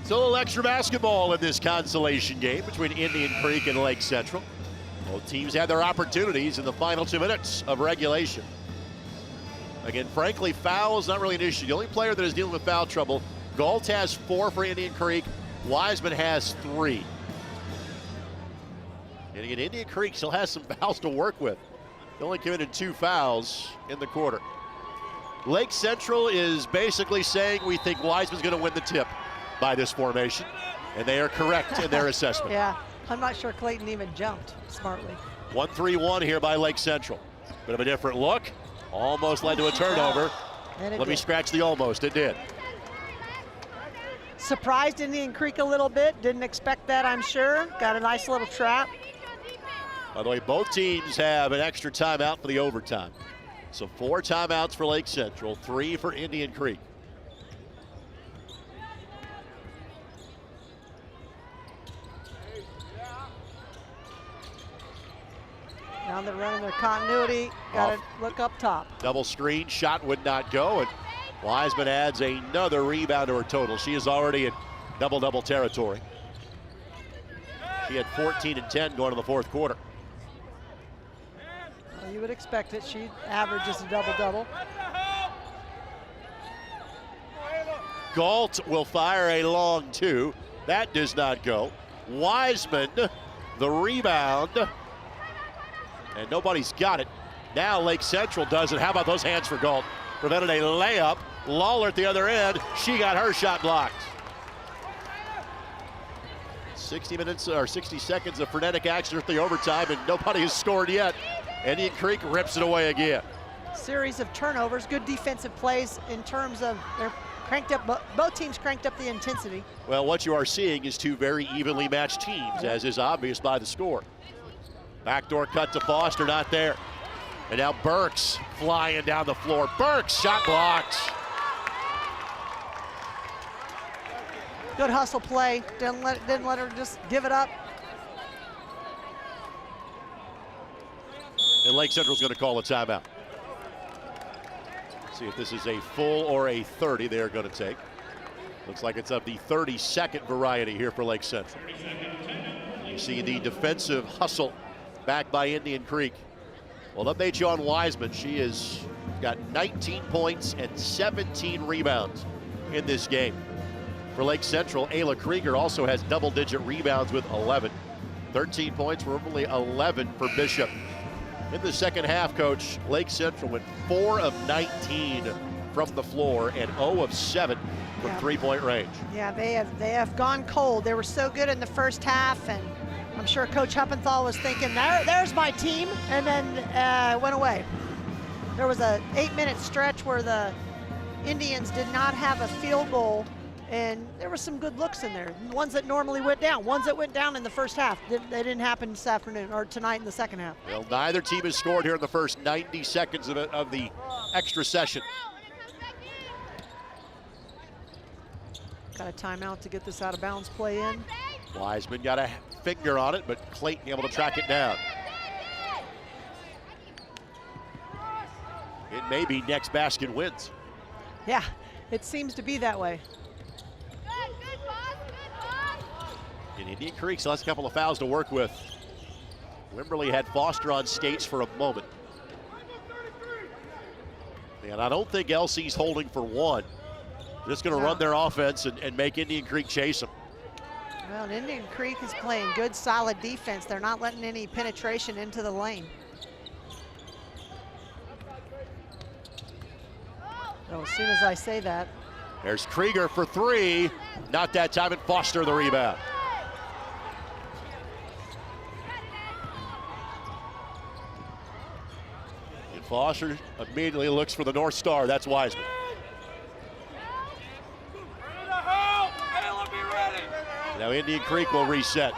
So a little extra basketball in this consolation game between Indian Creek and Lake Central. Both teams had their opportunities in the final 2 minutes of regulation. Again, frankly, foul is not really an issue. The only player that is dealing with foul trouble, Galt has 4 for Indian Creek. Wiseman has 3. And again, Indian Creek still has some fouls to work with. They only committed 2 fouls in the quarter. Lake Central is basically saying we think Wiseman's going to win the tip by this formation, and they are correct in their assessment. Yeah, I'm not sure Clayton even jumped smartly. 1-3-1 here by Lake Central. Bit of a different look. Almost led to a turnover. Let me scratch the almost. It did. Surprised Indian Creek a little bit. Didn't expect that, I'm sure. Got a nice little trap. By the way, both teams have an extra timeout for the overtime. So 4 timeouts for Lake Central, 3 for Indian Creek. Now they're running their continuity. Got to look up top. Double screen, shot would not go, and Wiseman adds another rebound to her total. She is already in double-double territory. She had 14 and 10 going to the 4th quarter. Well, you would expect it. She averages a double-double. Galt will fire a long 2. That does not go. Wiseman, the rebound. And nobody's got it. Now Lake Central does it. How about those hands for Galt? Prevented a layup. Lawler at the other end. She got her shot blocked. 60 minutes or 60 seconds of frenetic action at the overtime, and nobody has scored yet. Indian Creek rips it away again. Series of turnovers, good defensive plays in terms of they're cranked up. Both teams cranked up the intensity. Well, what you are seeing is 2 very evenly matched teams, as is obvious by the score. Backdoor cut to Foster, not there. And now Burks flying down the floor. Burks, shot blocked. Good hustle play. Didn't let her just give it up. And Lake Central's going to call a timeout. See if this is a full or a 30 they're going to take. Looks like it's of the 30-second variety here for Lake Central. You see the defensive hustle back by Indian Creek. Well, update you on Wiseman. She has got 19 points and 17 rebounds in this game. For Lake Central, Ayla Krieger also has double-digit rebounds with 11. 13 points, were only 11 for Bishop. In the second half, Coach, Lake Central went 4 of 19 from the floor and 0 of 7 from three-point range. Yeah, they have gone cold. They were so good in the first half, and I'm sure Coach Huppenthal was thinking, there's my team, and then went away. There was a 8-minute stretch where the Indians did not have a field goal, and there were some good looks in there. Ones that normally went down, ones that went down in the first half. They didn't happen this afternoon or tonight in the second half. Well, neither team has scored here in the first 90 seconds of the extra session. Got a timeout to get this out of bounds play in. Wiseman got a finger on it, but Clayton able to track it down. It may be next basket wins. Yeah, it seems to be that way. And Indian Creek still has a couple of fouls to work with. Wimberley had Foster on skates for a moment. And I don't think LC's holding for one. They're just going to run their offense and make Indian Creek chase them. Well, Indian Creek is playing good, solid defense. They're not letting any penetration into the lane. Oh, as soon as I say that. There's Krieger for 3. Not that time, and Foster the rebound. And Foster immediately looks for the North Star. That's Wiseman. Now Indian Creek will reset.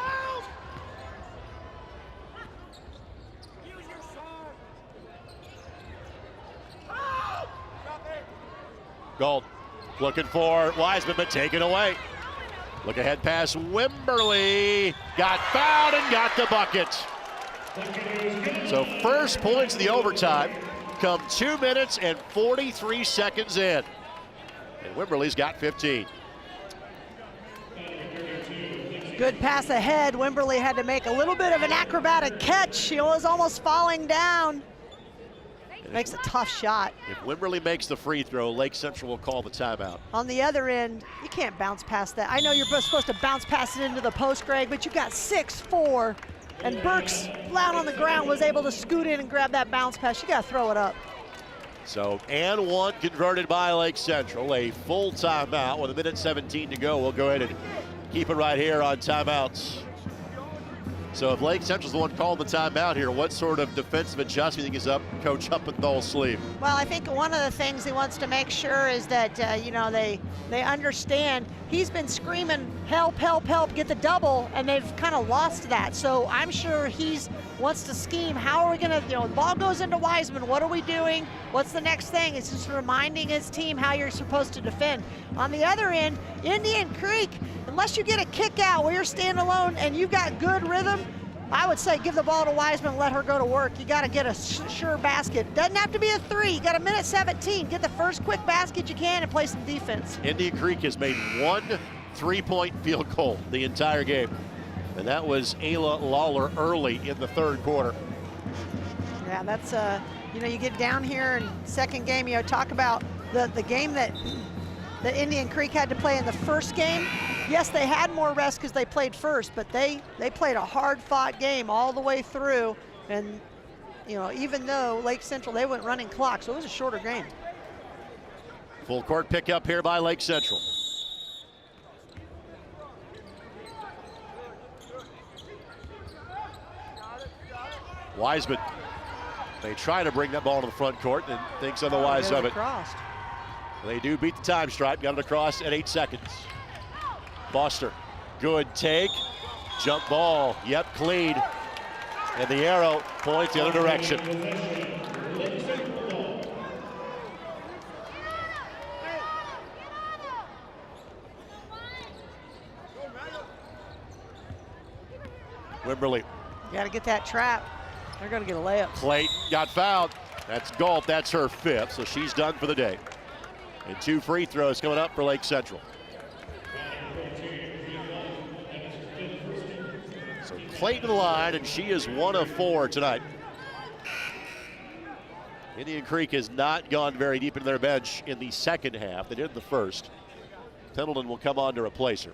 Gold looking for Wiseman, but taken away. Look ahead pass, Wimberley. Got fouled and got the bucket. So first points of the overtime come 2 minutes and 43 seconds in. And Wimberley's got 15. Good pass ahead. Wimberley had to make a little bit of an acrobatic catch. She was almost falling down. Makes a tough shot. If Wimberley makes the free throw, Lake Central will call the timeout. On the other end, you can't bounce past that. I know you're supposed to bounce past it into the post, Greg, but you got 6'4", and Burks, flat on the ground, was able to scoot in and grab that bounce pass. You got to throw it up. So, and one converted by Lake Central. A full timeout with 1:17 to go. We'll go ahead and keep it right here on timeouts. So if Lake Central's the one calling the timeout here, what sort of defensive adjustment do you think is up Coach Huppenthal's sleeve? Well, I think one of the things he wants to make sure is that, they understand he's been screaming, help, help, help, get the double, and they've kind of lost that. So I'm sure he's wants to scheme, how are we going to, the ball goes into Wiseman, what are we doing? What's the next thing? It's just reminding his team how you're supposed to defend. On the other end, Indian Creek, unless you get a kick out where you're standing alone and you've got good rhythm, I would say give the ball to Wiseman and let her go to work. You got to get a sure basket. Doesn't have to be a 3. You got 1:17. Get the first quick basket you can and play some defense. Indian Creek has made 1 3-point field goal the entire game. And that was Ayla Lawler early in the third quarter. Yeah, that's, you get down here in second game, talk about the game that Indian Creek had to play in the first game. Yes, they had more rest because they played first, but they played a hard-fought game all the way through. And, even though Lake Central, they went running clock, so it was a shorter game. Full court pickup here by Lake Central. Wiseman, they try to bring that ball to the front court and thinks otherwise of it. Crossed. They do beat the time stripe, got it across at 8 seconds. Foster, good take, jump ball, yep, clean. And the arrow points the other direction. Wimberly. You got to get that trap. They're going to get a layup. Clayton got fouled. That's Galt. That's her 5th, so she's done for the day. And 2 free throws coming up for Lake Central. So Clayton in the line, and she is 1 of 4 tonight. Indian Creek has not gone very deep into their bench in the second half. They did in the first. Pendleton will come on to replace her.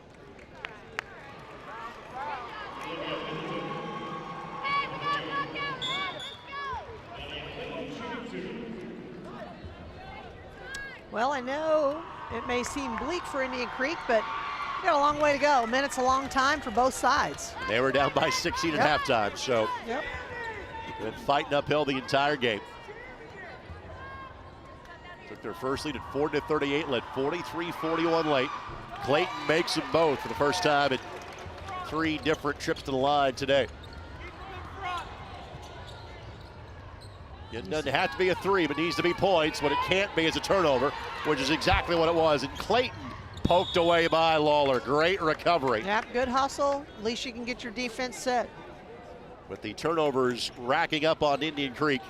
Well, I know it may seem bleak for Indian Creek, but you got a long way to go. A minute's a long time for both sides. They were down by 16 at halftime, so been fighting uphill the entire game. Took their first lead at 40-38, led 43-41 late. Clayton makes them both for the first time in 3 different trips to the line today. It doesn't have to be a 3, but needs to be points. What it can't be is a turnover, which is exactly what it was. And Clayton poked away by Lawler. Great recovery. Yep, good hustle. At least you can get your defense set. With the turnovers racking up on Indian Creek,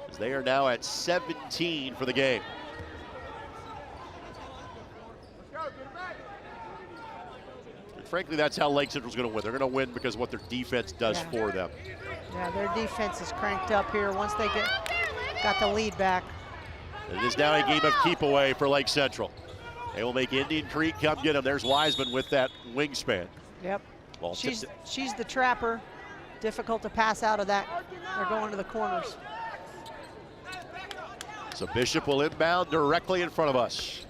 as they are now at 17 for the game. And frankly, that's how Lake Central's going to win. They're going to win because of what their defense does for them. Yeah, their defense is cranked up here once they got the lead back. It is now a game of keep away for Lake Central. They will make Indian Creek come get them. There's Wiseman with that wingspan. Yep. Ball she's the trapper. Difficult to pass out of that. They're going to the corners. So Bishop will inbound directly in front of us.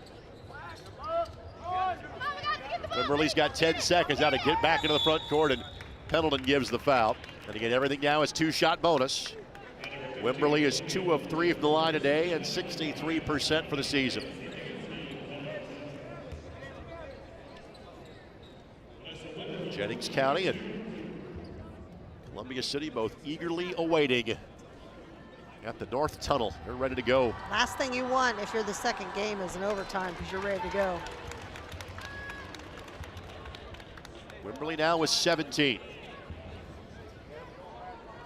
Wimberly's got 10 seconds now to get back into the front court, and Pendleton gives the foul. And again, everything now is 2-shot bonus. Wimberly is 2 of 3 from the line today and 63% for the season. Jennings County and Columbia City both eagerly awaiting at the North Tunnel. They're ready to go. Last thing you want if you're the second game is an overtime because you're ready to go. Wimberly now with 17.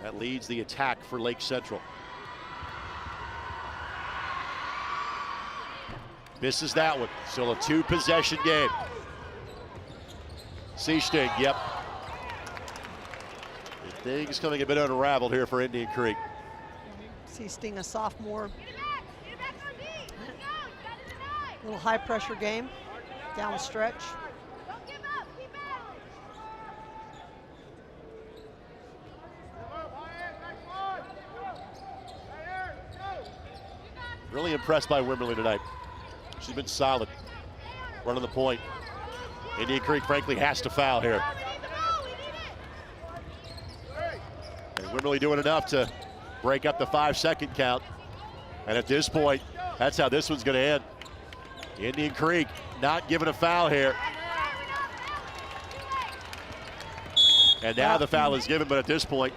That leads the attack for Lake Central. Misses that one. Still a 2-possession game. Seasting, yep. Things coming a bit unraveled here for Indian Creek. Seasting, a sophomore. Little high pressure game down the stretch. Really impressed by Wimberly tonight. She's been solid, running the point. Indian Creek, frankly, has to foul here. And Wimberly doing enough to break up the 5-second count. And at this point, that's how this one's going to end. Indian Creek not given a foul here. And now the foul is given, but at this point,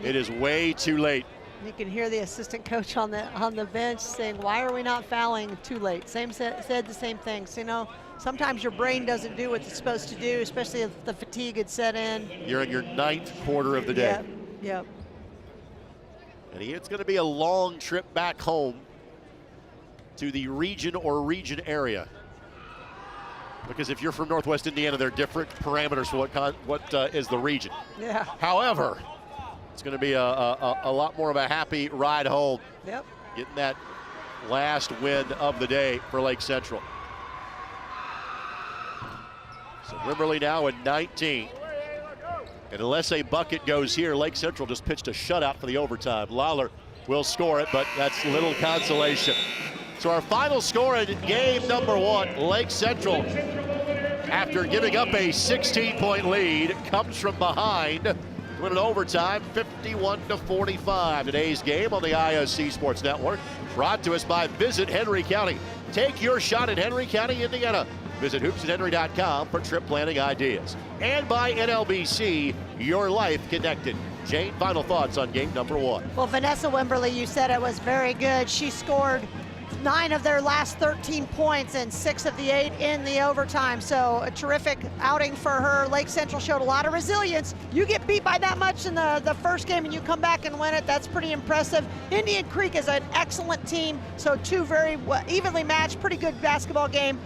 it is way too late. You can hear the assistant coach on the bench saying, "Why are we not fouling too late?" Said the same things. You know, sometimes your brain doesn't do what it's supposed to do, especially if the fatigue had set in. You're in your 9th quarter of the day. Yep. And it's going to be a long trip back home to the region or region area. Because if you're from Northwest Indiana, there are different parameters for what is the region. Yeah. However, it's going to be a lot more of a happy ride home. Yep. Getting that last win of the day for Lake Central. So Wimberly now at 19. And unless a bucket goes here, Lake Central just pitched a shutout for the overtime. Lawler will score it, but that's little consolation. So our final score in game number 1, Lake Central, after giving up a 16-point lead, comes from behind, win in overtime, 51-45. Today's game on the IHSAA Sports Network, brought to us by Visit Henry County. Take your shot at Henry County, Indiana. Visit hoopsandhenry.com for trip planning ideas. And by NLBC, your life connected. Jane, final thoughts on game number 1. Well, Vanessa Wimberly, you said it was very good. She scored 9 of their last 13 points and 6 of the 8 in the overtime. So a terrific outing for her. Lake Central showed a lot of resilience. You get beat by that much in the first game and you come back and win it. That's pretty impressive. Indian Creek is an excellent team. So 2 very evenly matched, pretty good basketball game.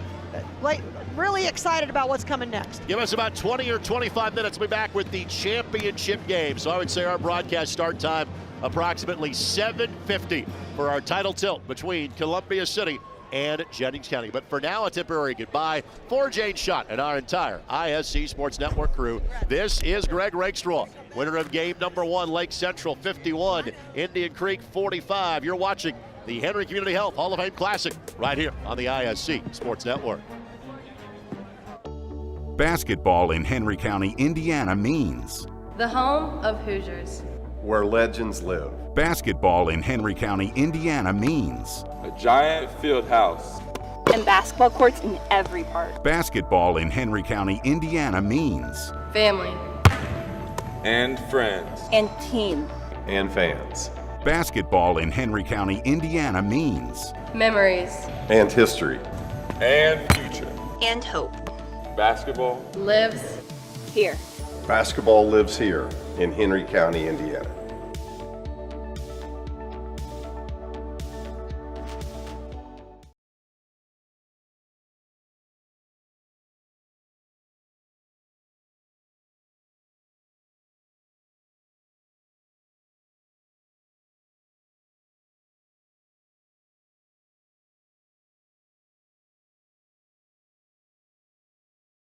Really excited about what's coming next. Give us about 20 or 25 minutes. We'll be back with the championship game. So I would say our broadcast start time approximately 7:50 for our title tilt between Columbia City and Jennings County. But for now, a temporary goodbye for Jane Schott and our entire ISC Sports Network crew. This is Greg Rakestraw, winner of game number 1, Lake Central 51, Indian Creek 45. You're watching the Henry Community Health Hall of Fame Classic right here on the ISC Sports Network. Basketball in Henry County, Indiana means The home of Hoosiers. Where legends live. basketball in Henry County, Indiana means a giant field house. And basketball courts in every park. basketball in Henry County, Indiana means Family. And friends. And team. And fans. basketball in Henry County, Indiana means Memories. And history. And future. And hope. Basketball Lives. Here. Basketball lives here in Henry County, Indiana.